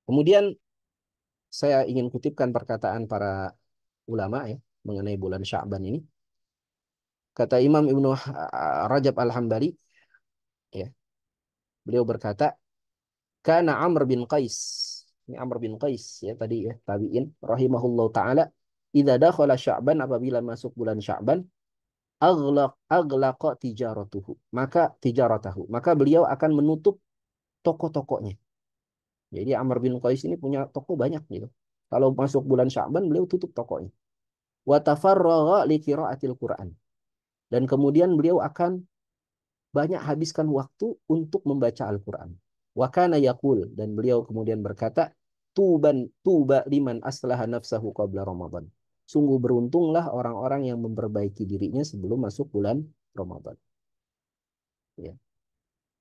Kemudian saya ingin kutipkan perkataan para ulama ya mengenai bulan Sya'ban ini. Kata Imam Ibnu Rajab Al-Hambali ya, beliau berkata, "Kana Amr bin Qais." Ini Amr bin Qais ya tadi ya, tabi'in rahimahullahu taala, "Idza dakhala Sya'ban," apabila masuk bulan Sya'ban, aghlaqa tijaratuhu. Maka beliau akan menutup toko-tokonya. Jadi Amr bin Qais ini punya toko banyak gitu. Kalau masuk bulan Sya'ban beliau tutup tokonya. Wa tafarragha li qiraatil Qur'an. Dan kemudian beliau akan banyak habiskan waktu untuk membaca Al-Qur'an. Wa kana yaqul, dan beliau kemudian berkata, tuba liman aslaha nafsahu qabla Ramadan. Sungguh beruntunglah orang-orang yang memperbaiki dirinya sebelum masuk bulan Ramadan. Ya.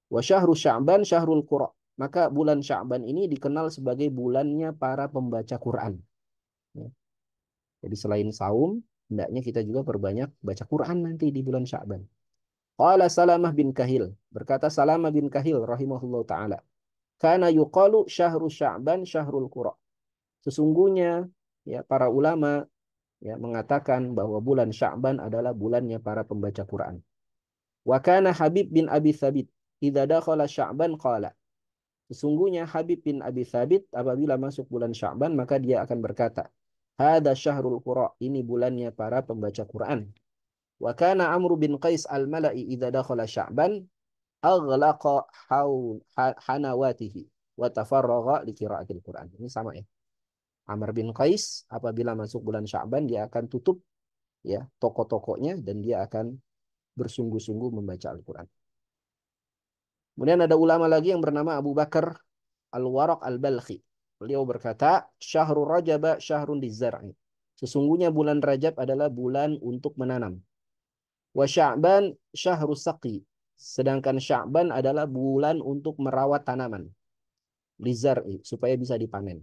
Wa syahru Sya'ban syahrul Qura. Maka bulan Sya'ban ini dikenal sebagai bulannya para pembaca Quran. Ya. Jadi selain saum, hendaknya kita juga perbanyak baca Quran nanti di bulan Sya'ban. Qala Salamah bin Kahil. Berkata Salamah bin Kahil rahimahullah ta'ala. Kana yuqalu syahru Sya'ban syahrul Qura. Sesungguhnya ya para ulama ya mengatakan bahwa bulan Sya'ban adalah bulannya para pembaca Quran. Wa kana Habib bin Abi Thabit idza dakhala Sya'ban qala. Sesungguhnya Habib bin Abi Thabit apabila masuk bulan Sya'ban maka dia akan berkata, "Hada syahrul Qura." Ini bulannya para pembaca Quran. Wa kana Amr bin Qais al-Mala'i idza dakhala Sya'ban aghlaqa hanawatihi wa tafarragha li qiraatil Quran. Ini sama ya. Amr bin Qais apabila masuk bulan Sya'ban dia akan tutup ya toko-tokonya dan dia akan bersungguh-sungguh membaca Al-Quran. Kemudian ada ulama lagi yang bernama Abu Bakar Al-Waraq Al-Balkhi. Beliau berkata, Syahrul Rajab syahrun lizar'i. Sesungguhnya bulan Rajab adalah bulan untuk menanam. Wa Sya'ban syahrus saqi. Sedangkan Sya'ban adalah bulan untuk merawat tanaman. Lizar'i, supaya bisa dipanen.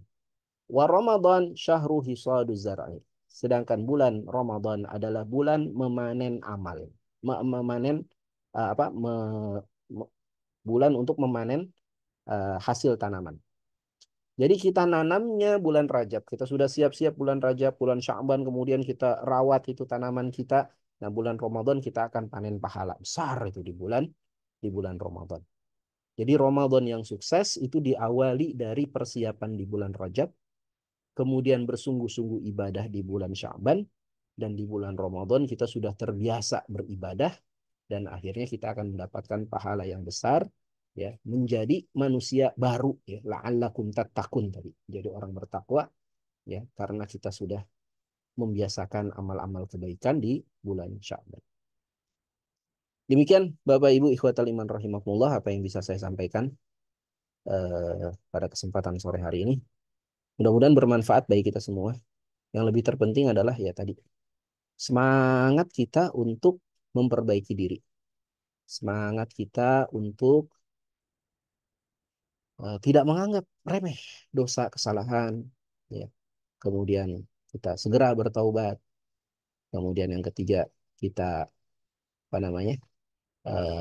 Wa Ramadan syahru hisaduz zar'i. Sedangkan bulan Ramadan adalah bulan memanen amal. Memanen apa? Bulan untuk memanen hasil tanaman. Jadi kita nanamnya bulan Rajab. Kita sudah siap-siap bulan Rajab, bulan Sya'ban, kemudian kita rawat itu tanaman kita. Nah, bulan Ramadan kita akan panen pahala besar itu di bulan Ramadan. Jadi Ramadan yang sukses itu diawali dari persiapan di bulan Rajab, kemudian bersungguh-sungguh ibadah di bulan Sya'ban, dan di bulan Ramadan kita sudah terbiasa beribadah, dan akhirnya kita akan mendapatkan pahala yang besar ya, menjadi manusia baru ya, la'allakum tattaqun tadi. Jadi orang bertakwa ya karena kita sudah membiasakan amal-amal kebaikan di bulan Sya'ban. Demikian Bapak Ibu ikhwatal iman rahimakumullah apa yang bisa saya sampaikan pada kesempatan sore hari ini. Mudah-mudahan bermanfaat bagi kita semua. Yang lebih terpenting adalah ya tadi semangat kita untuk memperbaiki diri. Semangat kita untuk tidak menganggap remeh dosa kesalahan, ya. Kemudian kita segera bertaubat. Kemudian yang ketiga kita apa namanya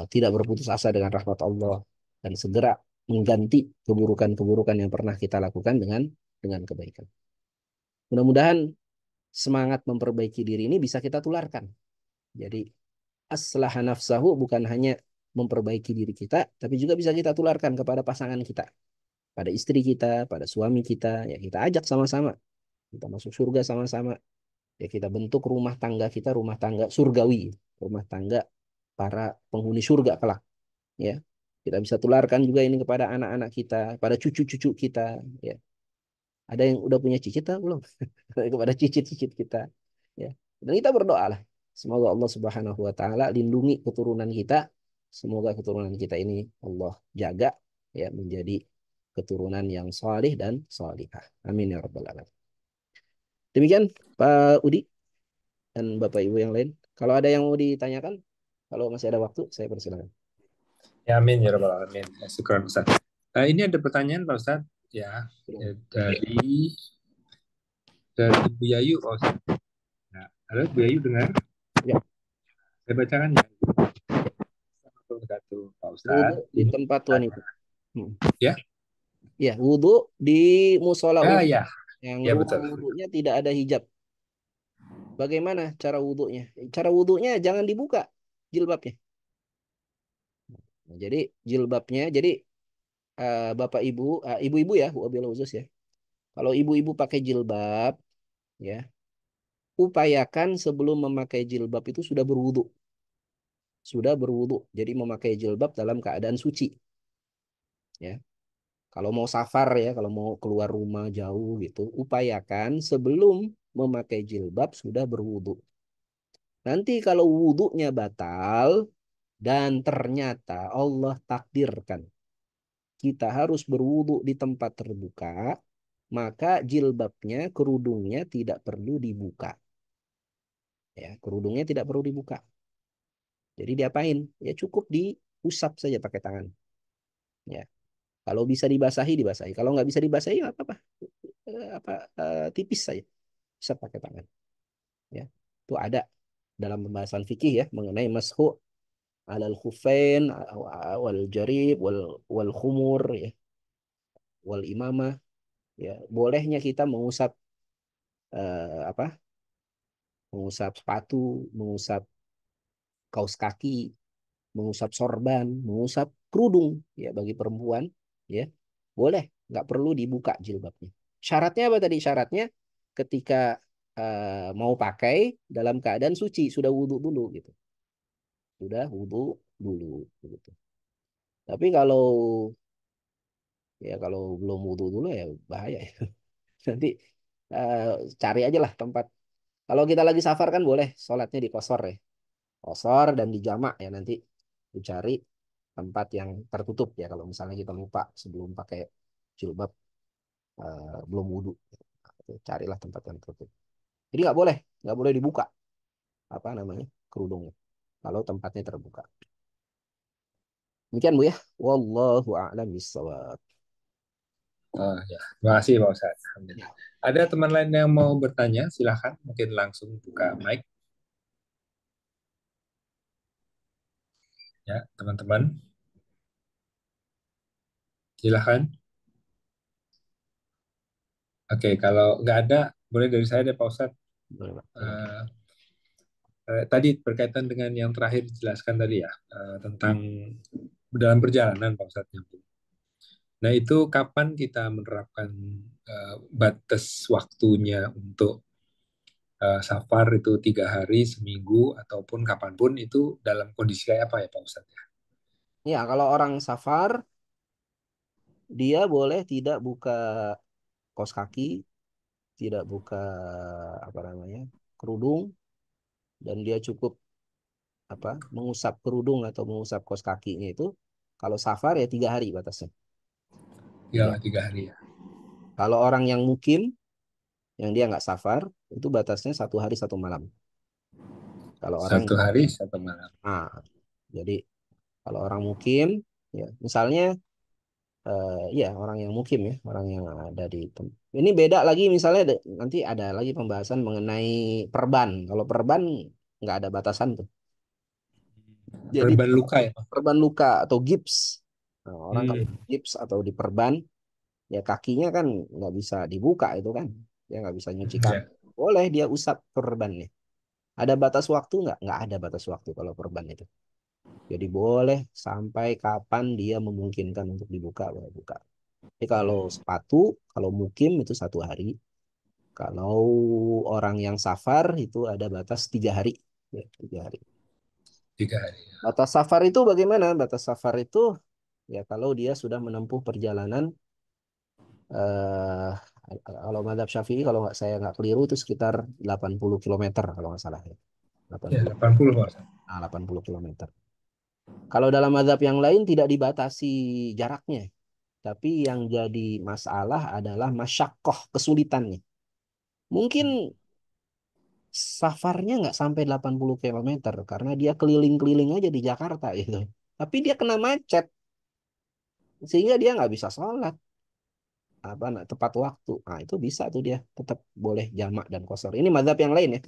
tidak berputus asa dengan rahmat Allah dan segera mengganti keburukan-keburukan yang pernah kita lakukan dengan kebaikan. Mudah-mudahan semangat memperbaiki diri ini bisa kita tularkan. Jadi aslaha nafsahu bukan hanya memperbaiki diri kita, tapi juga bisa kita tularkan kepada pasangan kita, pada istri kita, pada suami kita, ya kita ajak sama-sama, kita masuk surga sama-sama, ya kita bentuk rumah tangga kita, rumah tangga surgawi, rumah tangga para penghuni surga kelak, ya. Kita bisa tularkan juga ini kepada anak-anak kita, pada cucu-cucu kita, ya. Ada yang udah punya cicit atau belum? Kepada cicit-cicit kita, ya. Dan kita berdoa lah. Semoga Allah Subhanahu wa taala lindungi keturunan kita. Semoga keturunan kita ini Allah jaga ya menjadi keturunan yang salih dan salihah. Amin ya rabbal alamin. Demikian Pak Udi dan Bapak Ibu yang lain. Kalau ada yang mau ditanyakan, kalau masih ada waktu, saya persilakan. Ya, amin ya rabbal alamin. Ya, syukur Ustaz. Ini ada pertanyaan Pak Ustaz ya, dari Bu Yayu Pak Ustaz. Nah, halo Bu Yayu dengar? Ya. Saya bacakan ya. Satu Pak Wudhu Ustaz. di Ini tempat wanita. ya. Ya, wudhu di musola Ya, umum ya. yang Ya rumah betul. wudhunya tidak ada hijab. Bagaimana cara wudhunya? Cara wudhunya jangan dibuka jilbabnya. Nah, jadi jilbabnya, jadi bapak ibu, ibu-ibu ya, wabil khusus ya. Kalau ibu-ibu pakai jilbab, ya, upayakan sebelum memakai jilbab itu sudah berwudhu, sudah berwudhu. Jadi memakai jilbab dalam keadaan suci, ya. Kalau mau safar ya, kalau mau keluar rumah jauh gitu, upayakan sebelum memakai jilbab sudah berwudhu. Nanti kalau wudhunya batal dan ternyata Allah takdirkan kita harus berwudhu di tempat terbuka, maka jilbabnya, kerudungnya tidak perlu dibuka. Ya, kerudungnya tidak perlu dibuka. Jadi diapain? Ya cukup diusap saja pakai tangan. Ya, kalau bisa dibasahi dibasahi. Kalau nggak bisa dibasahi nggak apa-apa. Tipis saja. Bisa pakai tangan. Ya, itu ada dalam pembahasan fikih ya mengenai mashu alal khufain wal jarib wal khumur ya wal imamah ya bolehnya kita mengusap apa mengusap sepatu, mengusap kaos kaki, mengusap sorban, mengusap kerudung ya bagi perempuan ya boleh nggak perlu dibuka jilbabnya. Syaratnya apa tadi? Syaratnya ketika mau pakai dalam keadaan suci sudah wudhu dulu gitu, sudah wudhu dulu gitu. Tapi kalau belum wudhu dulu ya bahaya ya. Nanti eh, cari aja lah tempat. Kalau kita lagi safar kan boleh sholatnya di kosor ya. Kosor dan di jamak ya nanti dicari tempat yang tertutup ya kalau misalnya kita lupa sebelum pakai jilbab belum wudhu. Carilah tempat yang tertutup. Jadi nggak boleh dibuka apa namanya kerudungnya kalau tempatnya terbuka. Demikian Bu ya. Wallahu a'lam bishawab. Oh, ya. Terima kasih Pak Ustaz. Alhamdulillah. Ya. Ada teman lain yang mau bertanya? Silahkan, mungkin langsung buka mic ya, teman-teman. Silahkan. Oke, kalau nggak ada, boleh dari saya deh Pak Ustaz. Boleh, Pak. Eh, Tadi berkaitan dengan yang terakhir dijelaskan tadi ya, tentang dalam perjalanan Pak Ustaz. Nah, itu kapan kita menerapkan batas waktunya untuk safar itu 3 hari, seminggu, ataupun kapanpun itu dalam kondisi kayak apa ya Pak Ustadz? Ya, kalau orang safar dia boleh tidak buka kaos kaki, tidak buka apa namanya kerudung, dan dia cukup mengusap kerudung atau mengusap kaos kakinya itu, kalau safar ya 3 hari batasnya. Ya, Tiga. 3 hari ya. Kalau orang yang mukim, yang dia nggak safar, itu batasnya 1 hari 1 malam. Kalau orang, 1 hari 1 malam. jadi kalau orang mukim, ya misalnya, ya orang yang mukim ya, orang yang ada di ini beda lagi misalnya nanti ada lagi pembahasan mengenai perban. Kalau perban nggak ada batasan tuh. Jadi Perban luka ya, Pak? perban luka atau gips. Nah, orang kalau Hmm. gips atau diperban, ya kakinya kan nggak bisa dibuka itu kan, dia nggak bisa nyuci kaki. Ya, Boleh dia usap perbannya. Ada batas waktu nggak? Nggak ada batas waktu kalau perban itu. Jadi boleh sampai kapan dia memungkinkan untuk dibuka, boleh buka. Tapi kalau sepatu, kalau mukim itu 1 hari. Kalau orang yang safar itu ada batas 3 hari. Ya, 3 hari. 3 hari. Batas safar itu bagaimana? Batas safar itu ya kalau dia sudah menempuh perjalanan, eh kalau madhab Syafi'i, kalau saya nggak keliru itu sekitar 80 kilometer kalau nggak salah ya. Ya, 80, 80 Pak Ustadz. 80 kilometer. Kalau dalam madhab yang lain tidak dibatasi jaraknya. Tapi yang jadi masalah adalah masyakoh, kesulitannya. Mungkin safarnya nggak sampai 80 kilometer karena dia keliling-keliling aja di Jakarta gitu. Tapi dia kena macet sehingga dia nggak bisa sholat tepat waktu. Nah, itu bisa tuh dia tetap boleh jamak dan qasar. Ini mazhab yang lain ya.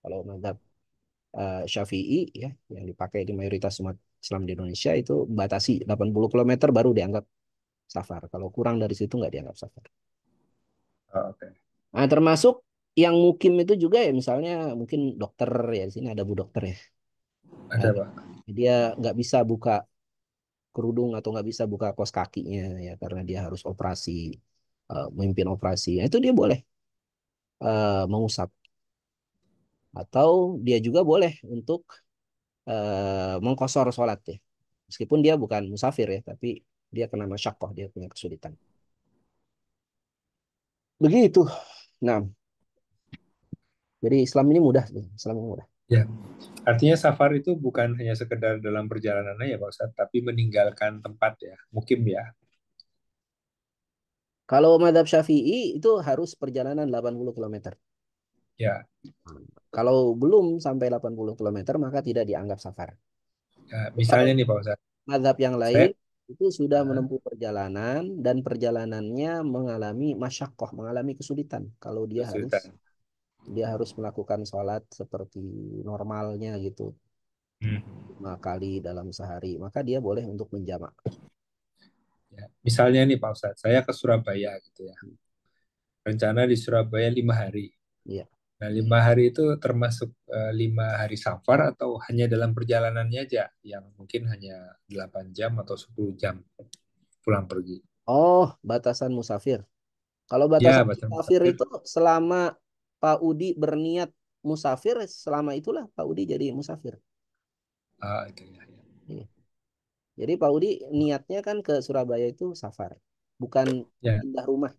Kalau mazhab Syafi'i ya yang dipakai di mayoritas umat Islam di Indonesia itu batasi 80 kilometer baru dianggap safar. Kalau kurang dari situ nggak dianggap safar. Oh, oke. Nah, termasuk yang mukim itu juga ya misalnya mungkin dokter ya di sini ada bu dokter ya. Ada Eh, Pak. dia nggak bisa buka kerudung atau nggak bisa buka kaos kakinya ya karena dia harus operasi, memimpin operasi. Nah, itu dia boleh mengusap atau dia juga boleh untuk mengkosor sholat ya. Meskipun dia bukan musafir ya, tapi dia kena masyakoh, dia punya kesulitan. Begitu. Nah, jadi Islam ini mudah, Islam ini mudah. Ya, artinya safar itu bukan hanya sekedar dalam perjalanan aja Pak Ustadz, tapi meninggalkan tempat ya, mukim ya. Kalau madhab Syafi'i itu harus perjalanan 80 kilometer. Ya, Kalau belum sampai 80 kilometer maka tidak dianggap safar. ya, Kalau misalnya nih Pak Ustadz, mazhab yang lain saya itu sudah eh, menempuh perjalanan dan perjalanannya mengalami masyakoh, mengalami kesulitan. Kalau kesulitan. dia harus melakukan sholat seperti normalnya gitu, Hmm. 5 kali dalam sehari, maka dia boleh untuk menjamak. Ya. Misalnya nih Pak Ustadz, saya ke Surabaya gitu ya. Rencana di Surabaya 5 hari. Iya. Nah, 5 hari itu termasuk 5 hari safar atau hanya dalam perjalanannya aja, yang mungkin hanya 8 jam atau 10 jam pulang pergi. Oh, batasan musafir. Kalau Ya, batasan bahasa musafir musafir. itu selama Pak Udi berniat musafir, selama itulah Pak Udi jadi musafir. Ah, itu ya. Ya. Iya. Jadi Pak Udi niatnya kan ke Surabaya itu safar, bukan Ya, pindah rumah.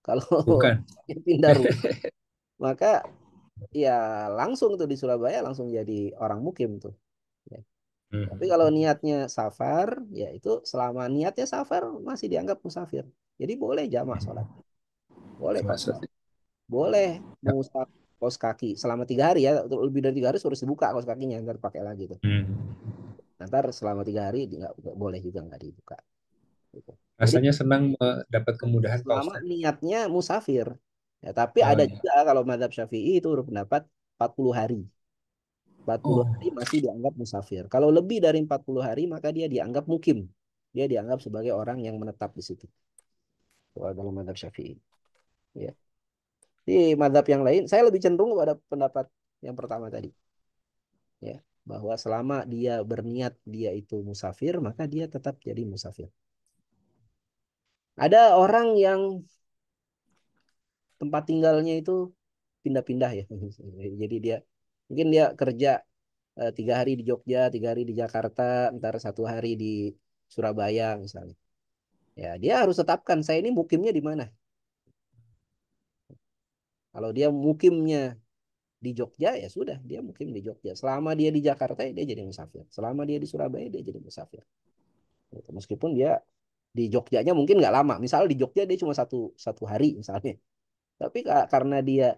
Kalau bukan. pindah rumah, maka ya langsung tuh di Surabaya langsung jadi orang mukim tuh. Ya. Tapi kalau Hmm. niatnya safar, ya itu selama niatnya safar masih dianggap musafir. Jadi boleh jamak sholat, boleh Termasuk. kosor, boleh Ya. mengusap kaos kaki selama 3 hari ya. Untuk lebih dari 3 hari harus dibuka kaos kakinya, ntar pakai lagi tuh. Hmm. Ntar selama 3 hari nggak boleh juga nggak dibuka. Gitu. Jadi Rasanya senang mendapat kemudahan Pak selama Ustadz. niatnya musafir. Ya, tapi Oh ada ya. juga kalau mazhab Syafi'i itu berpendapat 40 hari. 40 hari Oh, masih dianggap musafir. Kalau lebih dari 40 hari maka dia dianggap mukim. Dia dianggap sebagai orang yang menetap di situ. Kalau dalam mazhab Syafi'i. Ya. Di mazhab yang lain, saya lebih cenderung pada pendapat yang pertama tadi. Ya. Bahwa selama dia berniat dia itu musafir, maka dia tetap jadi musafir. Ada orang yang tempat tinggalnya itu pindah-pindah ya. Jadi dia mungkin dia kerja 3 hari di Jogja, 3 hari di Jakarta, ntar 1 hari di Surabaya misalnya. Ya, dia harus tetapkan saya ini mukimnya di mana. Kalau dia mukimnya di Jogja ya sudah dia mukim di Jogja. Selama dia di Jakarta ya dia jadi musafir. Selama dia di Surabaya dia jadi musafir. Gitu. Meskipun dia di Jogjanya mungkin nggak lama. Misal di Jogja dia cuma satu satu hari misalnya. Tapi karena dia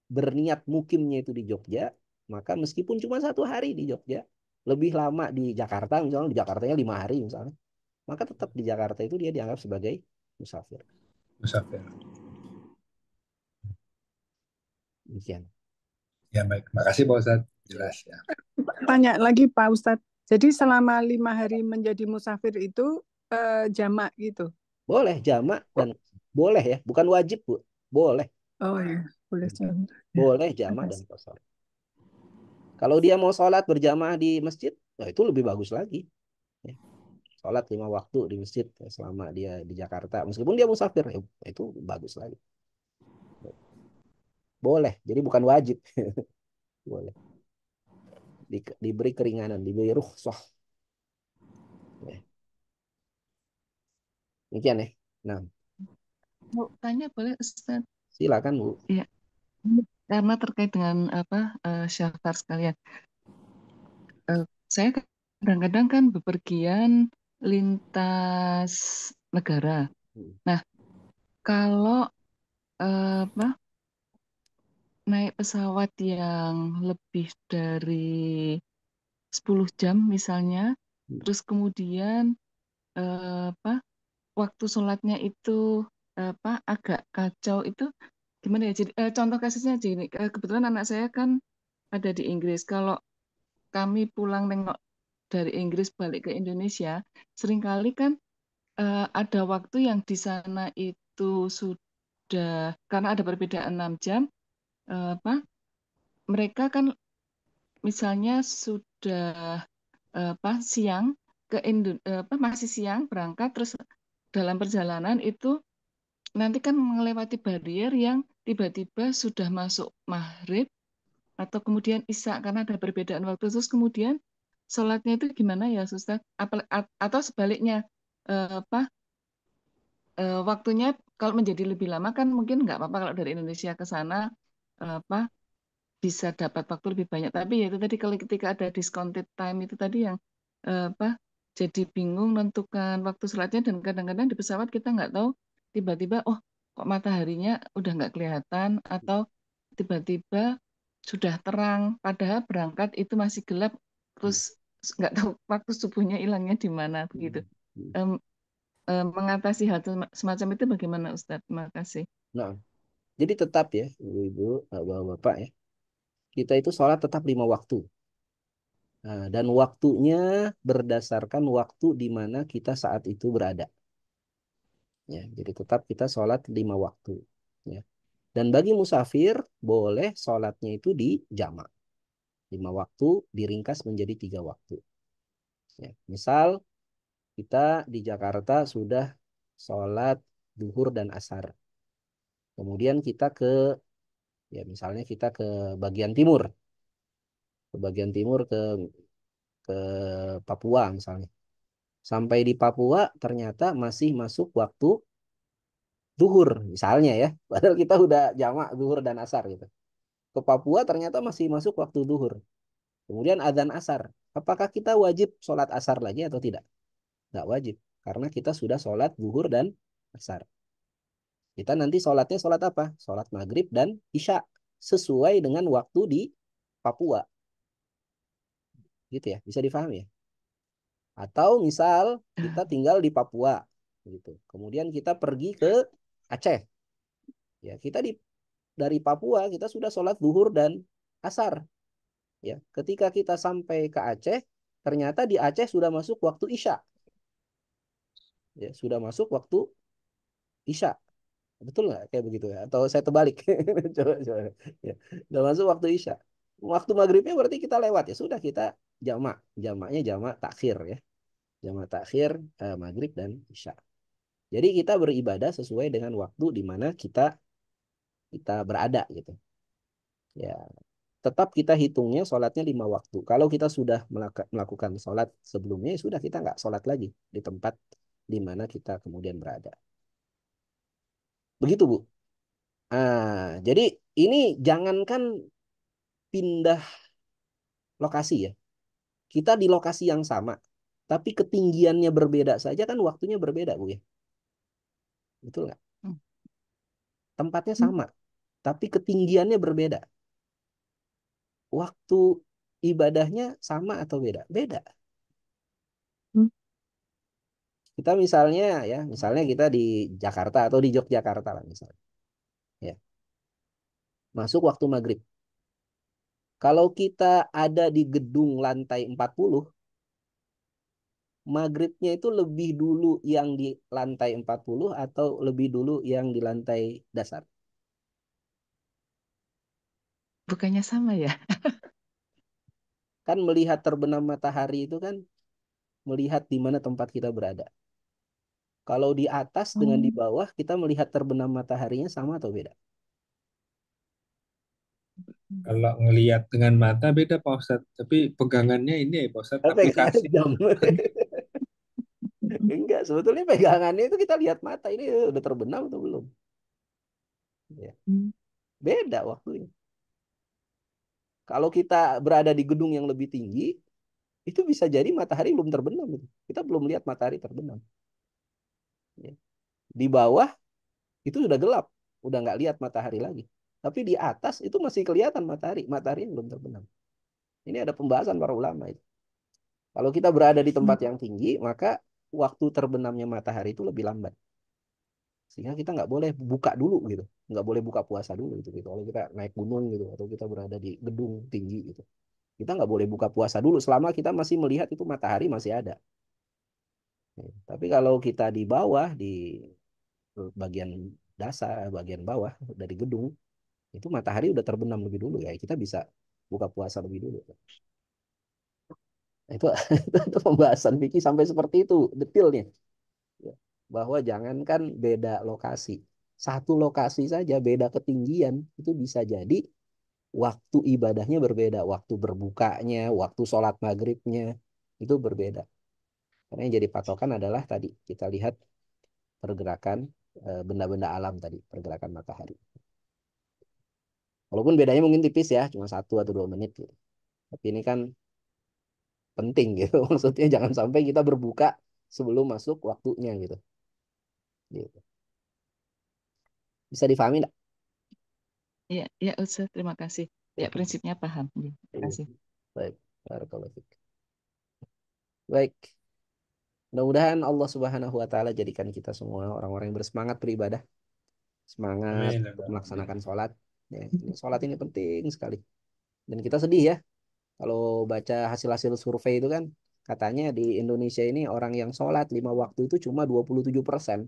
berniat mukimnya itu di Jogja, maka meskipun cuma satu hari di Jogja, lebih lama di Jakarta, misalnya di Jakartanya 5 hari misalnya, maka tetap di Jakarta itu dia dianggap sebagai musafir. Musafir. Demikian. Ya baik, makasih Pak Ustadz. Ya. Jelas ya. Tanya lagi Pak Ustadz. Jadi selama 5 hari menjadi musafir itu jamak gitu. Boleh jamak dan boleh ya, bukan wajib Bu. Boleh. Oh ya, boleh jamak. Boleh jamak dan qasar. Kalau dia mau sholat berjamaah di masjid, ya itu lebih bagus lagi. Ya. Sholat 5 waktu di masjid ya, selama dia di Jakarta. Meskipun dia musafir, ya, itu bagus lagi. Boleh, jadi bukan wajib. Boleh. Diberi keringanan, diberi rukhsah. Ya. Demikian ya. Nah, Mau tanya boleh Ustaz? silakan Bu. Iya, karena terkait dengan apa syafar sekalian. Saya kadang-kadang kan bepergian lintas negara. Nah, kalau apa naik pesawat yang lebih dari 10 jam misalnya, terus kemudian apa waktu sholatnya itu apa agak kacau itu gimana ya? Jadi contoh kasusnya gini, kebetulan anak saya kan ada di Inggris. Kalau kami pulang nengok dari Inggris balik ke Indonesia, seringkali kan ada waktu yang di sana itu sudah karena ada perbedaan 6 jam, apa mereka kan misalnya sudah apa siang ke apa masih siang berangkat terus dalam perjalanan itu nanti kan melewati barier yang tiba-tiba sudah masuk maghrib atau kemudian isya karena ada perbedaan waktu terus kemudian sholatnya itu gimana ya Ustaz? Atau sebaliknya apa waktunya kalau menjadi lebih lama kan mungkin nggak apa-apa kalau dari Indonesia ke sana apa bisa dapat waktu lebih banyak. Tapi ya itu tadi kalau ketika ada discounted time itu tadi yang apa jadi bingung menentukan waktu sholatnya dan kadang-kadang di pesawat kita nggak tahu tiba-tiba oh kok mataharinya udah nggak kelihatan atau tiba-tiba sudah terang padahal berangkat itu masih gelap terus nggak tahu waktu subuhnya hilangnya di mana begitu. Em, mengatasi hal semacam itu bagaimana Ustadz? Terima kasih. Nah, jadi tetap ya, Ibu-ibu, Bapak-bapak ya. Kita itu sholat tetap 5 waktu. Nah, dan waktunya berdasarkan waktu di mana kita saat itu berada. Ya, jadi tetap kita sholat 5 waktu. Ya. Dan bagi musafir boleh sholatnya itu di jamak. 5 waktu diringkas menjadi 3 waktu. Ya. Misal kita di Jakarta sudah sholat duhur dan asar. Kemudian kita ya misalnya kita ke bagian timur. Ke bagian timur ke Papua misalnya. Sampai di Papua ternyata masih masuk waktu duhur misalnya ya. Padahal kita udah jamak duhur dan asar gitu. Ke Papua ternyata masih masuk waktu duhur. Kemudian adzan asar. Apakah kita wajib sholat asar lagi atau tidak? Nggak wajib. Karena kita sudah sholat duhur dan asar. Kita nanti sholatnya sholat apa? Sholat maghrib dan isya. Sesuai dengan waktu di Papua. Gitu ya. Bisa difahami ya? Atau misal kita tinggal di Papua. Gitu. Kemudian kita pergi ke Aceh. Ya, kita dari Papua kita sudah sholat zuhur dan asar. Ya, ketika kita sampai ke Aceh, ternyata di Aceh sudah masuk waktu Isya. Ya, sudah masuk waktu Isya. Betul nggak kayak begitu ya? Atau saya terbalik? Coba, coba. Ya, sudah masuk waktu Isya. Waktu maghribnya berarti kita lewat ya. Sudah kita jamak. Jamaknya jamak takhir ya. Jamak takhir maghrib dan Isya. Jadi kita beribadah sesuai dengan waktu di mana kita kita berada gitu. Ya, tetap kita hitungnya sholatnya 5 waktu. Kalau kita sudah melakukan sholat sebelumnya, ya sudah kita nggak sholat lagi di tempat di mana kita kemudian berada. Begitu, Bu. Jadi ini jangankan pindah lokasi ya. Kita di lokasi yang sama, tapi ketinggiannya berbeda saja kan waktunya berbeda, Bu ya. Betul nggak? Hmm. Tempatnya sama, tapi ketinggiannya berbeda. Waktu ibadahnya sama atau beda? Beda. Hmm. Kita misalnya ya, misalnya kita di Jakarta atau di Yogyakarta lah misalnya. Ya, masuk waktu maghrib. Kalau kita ada di gedung lantai 40, maghribnya itu lebih dulu yang di lantai 40 atau lebih dulu yang di lantai dasar? Bukannya sama ya? Kan melihat terbenam matahari itu kan melihat di mana tempat kita berada. Kalau di atas dengan di Oh, bawah, kita melihat terbenam mataharinya sama atau beda? Kalau ngelihat dengan mata beda Pak Ustadz, tapi pegangannya ini ya Pak Ustadz Pegangan aplikasi. jam. Enggak, sebetulnya pegangannya itu kita lihat mata ini udah terbenam atau belum. Ya, Hmm. beda waktunya. Kalau kita berada di gedung yang lebih tinggi, itu bisa jadi matahari belum terbenam. Gitu. Kita belum lihat matahari terbenam. Ya. Di bawah itu sudah gelap, udah nggak lihat matahari lagi. Tapi di atas itu masih kelihatan matahari, matahari yang belum terbenam. Ini ada pembahasan para ulama itu. Kalau kita berada di tempat yang tinggi, maka waktu terbenamnya matahari itu lebih lambat. Sehingga kita nggak boleh buka dulu gitu, nggak boleh buka puasa dulu gitu. Kalau kita naik gunung gitu, atau kita berada di gedung tinggi gitu, kita nggak boleh buka puasa dulu selama kita masih melihat itu matahari masih ada. Tapi kalau kita di bawah, di bagian dasar, bagian bawah dari gedung, itu matahari udah terbenam lebih dulu ya, kita bisa buka puasa lebih dulu. Nah, itu itu pembahasan fikih sampai seperti itu detailnya. Ya. Bahwa jangankan beda lokasi, satu lokasi saja beda ketinggian itu bisa jadi waktu ibadahnya berbeda, waktu berbukanya, waktu sholat maghribnya itu berbeda. Karena yang jadi patokan adalah tadi kita lihat pergerakan benda-benda alam tadi, pergerakan matahari. Walaupun bedanya mungkin tipis ya, cuma 1 atau 2 menit gitu. Tapi ini kan penting gitu. Maksudnya jangan sampai kita berbuka sebelum masuk waktunya gitu. Gitu. Bisa difahami nggak? Ya, ya Ustaz, terima kasih. Ya, prinsipnya paham. Ya, terima kasih. Baik. Barakallahu fiik. Baik. Mudah-mudahan Allah Subhanahu wa taala jadikan kita semua orang-orang yang bersemangat beribadah, semangat Amin. melaksanakan sholat. Ya, ini sholat ini penting sekali. Dan kita sedih ya kalau baca hasil-hasil survei itu kan katanya di Indonesia ini orang yang sholat 5 waktu itu cuma 27%.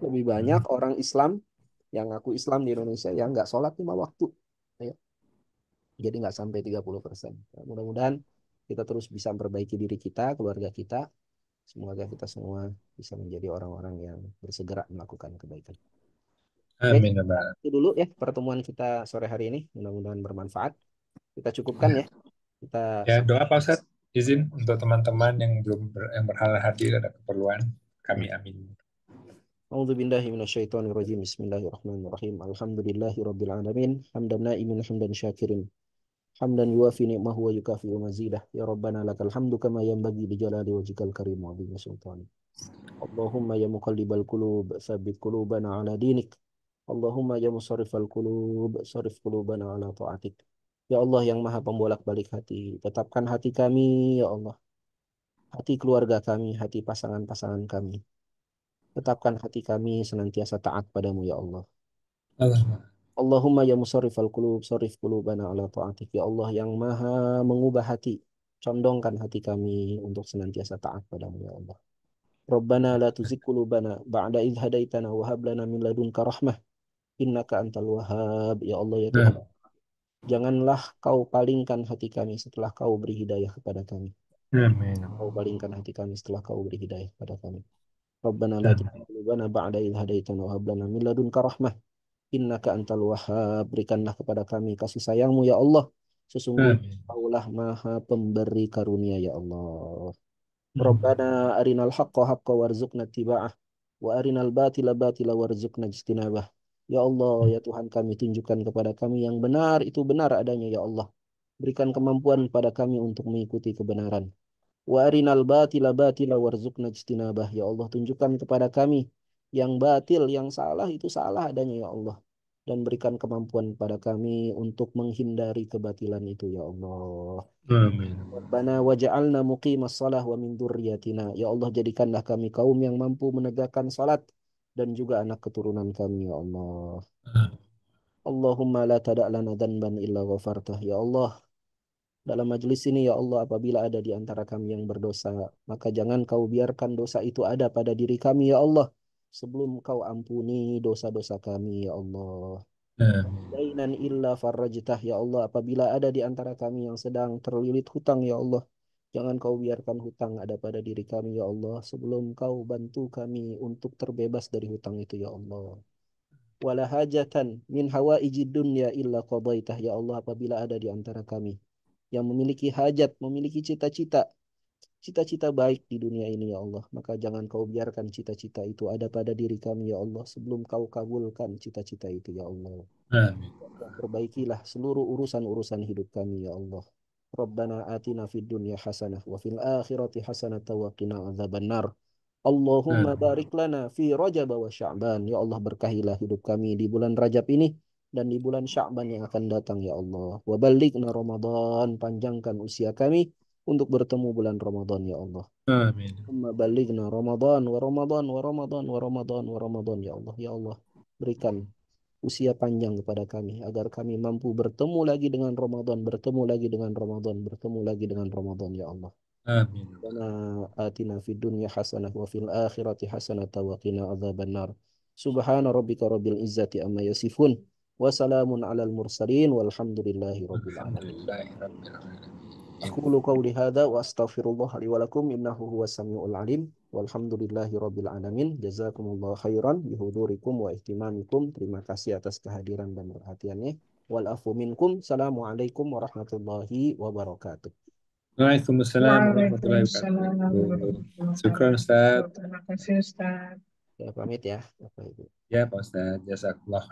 Lebih banyak Hmm. orang Islam yang ngaku Islam di Indonesia yang nggak sholat 5 waktu. Ya, jadi nggak sampai 30%. Ya, mudah-mudahan kita terus bisa memperbaiki diri kita, keluarga kita. Semoga kita semua bisa menjadi orang-orang yang bersegera melakukan kebaikan. Baik, Amin ya Pak. itu dulu ya pertemuan kita sore hari ini. Mudah-mudahan bermanfaat. Kita cukupkan ya. Kita Ya sampai. doa Pak Ustadz, izin untuk teman-teman yang belum yang berhalangan hadir ada keperluan, kami amin. A'udzu billahi minasyaitonir rajim. Bismillahirrahmanirrahim. Alhamdulillahirabbil alamin. Hamdan na'imin hamdan syakirin. Hamdan yuwafi ni'mahu wa yukafi'u mazidah. Ya Rabbana lakal hamdu kama yanbaghi li jalali wajhikal karim wa 'azimi sultanik. Allahumma ya muqallibal qulub, tsabbit qulubana ala dinik. Allahumma ya musarrifal qulub, sarif qulubana ala ta'atik. Ya Allah yang maha pembolak-balik hati, tetapkan hati kami, ya Allah. Hati keluarga kami, hati pasangan-pasangan kami. Tetapkan hati kami senantiasa taat padamu, ya Allah. Allah. Allahumma ya musarrifal qulub, sarif qulubana ala ta'atik. Ya Allah yang maha mengubah hati, condongkan hati kami untuk senantiasa taat padamu, ya Allah. Rabbana la tuzigh qulubana ba'da idh hadaitana wa hab lana min ladunka rahmah innaka antal wahhab. Ya Allah ya Tuhan, Nah, janganlah kau palingkan hati kami setelah kau beri hidayah kepada kami. amin. Kau palingkan hati kami setelah kau beri hidayah kepada kami. Rabbana la tuzigh Amin. qulubana ba'da idh hadaitana wa hab lana min ladunka rahmah innaka antal wahhab. Berikanlah kepada kami kasih sayangmu ya Allah. Sesungguhnya Amin. Kaulah maha pemberi karunia ya Allah. Hmm. Rabbana arinal haqqa haqqa warzuqna tiba'ah wa arinal batila batila warzuqna ijtinabah. Ya Allah, ya Tuhan kami, tunjukkan kepada kami yang benar itu benar adanya ya Allah. Berikan kemampuan pada kami untuk mengikuti kebenaran. Wa arinal batila batila warzuqna ijtinabah. Ya Allah, tunjukkan kepada kami yang batil, yang salah itu salah adanya ya Allah. Dan berikan kemampuan pada kami untuk menghindari kebatilan itu ya Allah. Amin. Rabbana waja'alna muqimas salah wa min dzurriyyatina. Ya Allah, jadikanlah kami kaum yang mampu menegakkan salat dan juga anak keturunan kami ya Allah. Allahumma la tada' lana dhanban illa ghafartah. Ya Allah, dalam majelis ini ya Allah, apabila ada di antara kami yang berdosa, maka jangan kau biarkan dosa itu ada pada diri kami ya Allah, sebelum kau ampuni dosa-dosa kami ya Allah. Amin. Dainan illa farrajtah ya Allah, apabila ada di antara kami yang sedang terlilit hutang ya Allah, jangan kau biarkan hutang ada pada diri kami ya Allah, sebelum kau bantu kami untuk terbebas dari hutang itu ya Allah. Wala hajatan min hawaijid dunya illa qadaitah ya Allah, apabila ada di antara kami yang memiliki hajat, memiliki cita-cita baik di dunia ini ya Allah, maka jangan kau biarkan cita-cita itu ada pada diri kami ya Allah, sebelum kau kabulkan cita-cita itu ya Allah. Amin. Perbaikilah seluruh urusan-urusan hidup kami ya Allah. Rabbana atina fid dunya hasanah wa fil akhirati hasanah wa qina adzabannar. Allahumma Amin. barik lana fi Rajab wa Sya'ban. Ya Allah, berkahilah hidup kami di bulan Rajab ini dan di bulan Sya'ban yang akan datang ya Allah. Wa balighna Ramadan, panjangkan usia kami untuk bertemu bulan Ramadan ya Allah. Amin. Allahumma balighna Ramadan wa Ramadan wa Ramadan wa Ramadan wa Ramadan ya Allah. Ya Allah, berikan usia panjang kepada kami agar kami mampu bertemu lagi dengan Ramadan, bertemu lagi dengan Ramadan, bertemu lagi dengan Ramadan ya Allah. Amin. Rabbana atina fid dunya hasanah wa fil akhirati hasanah wa qina adzabannar. Subhana rabbika rabbil izzati amma yasifun wa salamun alal mursalin walhamdulillahi rabbil alamin. Alhamdulillahi rabbil alamin. Aqulu qawli hadza wa astaghfirullah li wa lakum innahu huwas samiul alim. Walhamdulillahi rabbil alamin. Jazakumullah khairan bihudurikum wa ihtimamikum. Terima kasih atas kehadiran dan perhatiannya. Wal afu minkum. Assalamualaikum warahmatullahi wabarakatuh. Waalaikumsalam warahmatullahi Waalaikumsalam wabarakatuh. warahmatullahi Syukran Ustaz. wabarakatuh. Terima kasih Ustaz. Ya, pamit ya Bapak Ibu. Ya Pak Ustaz, jazakallah.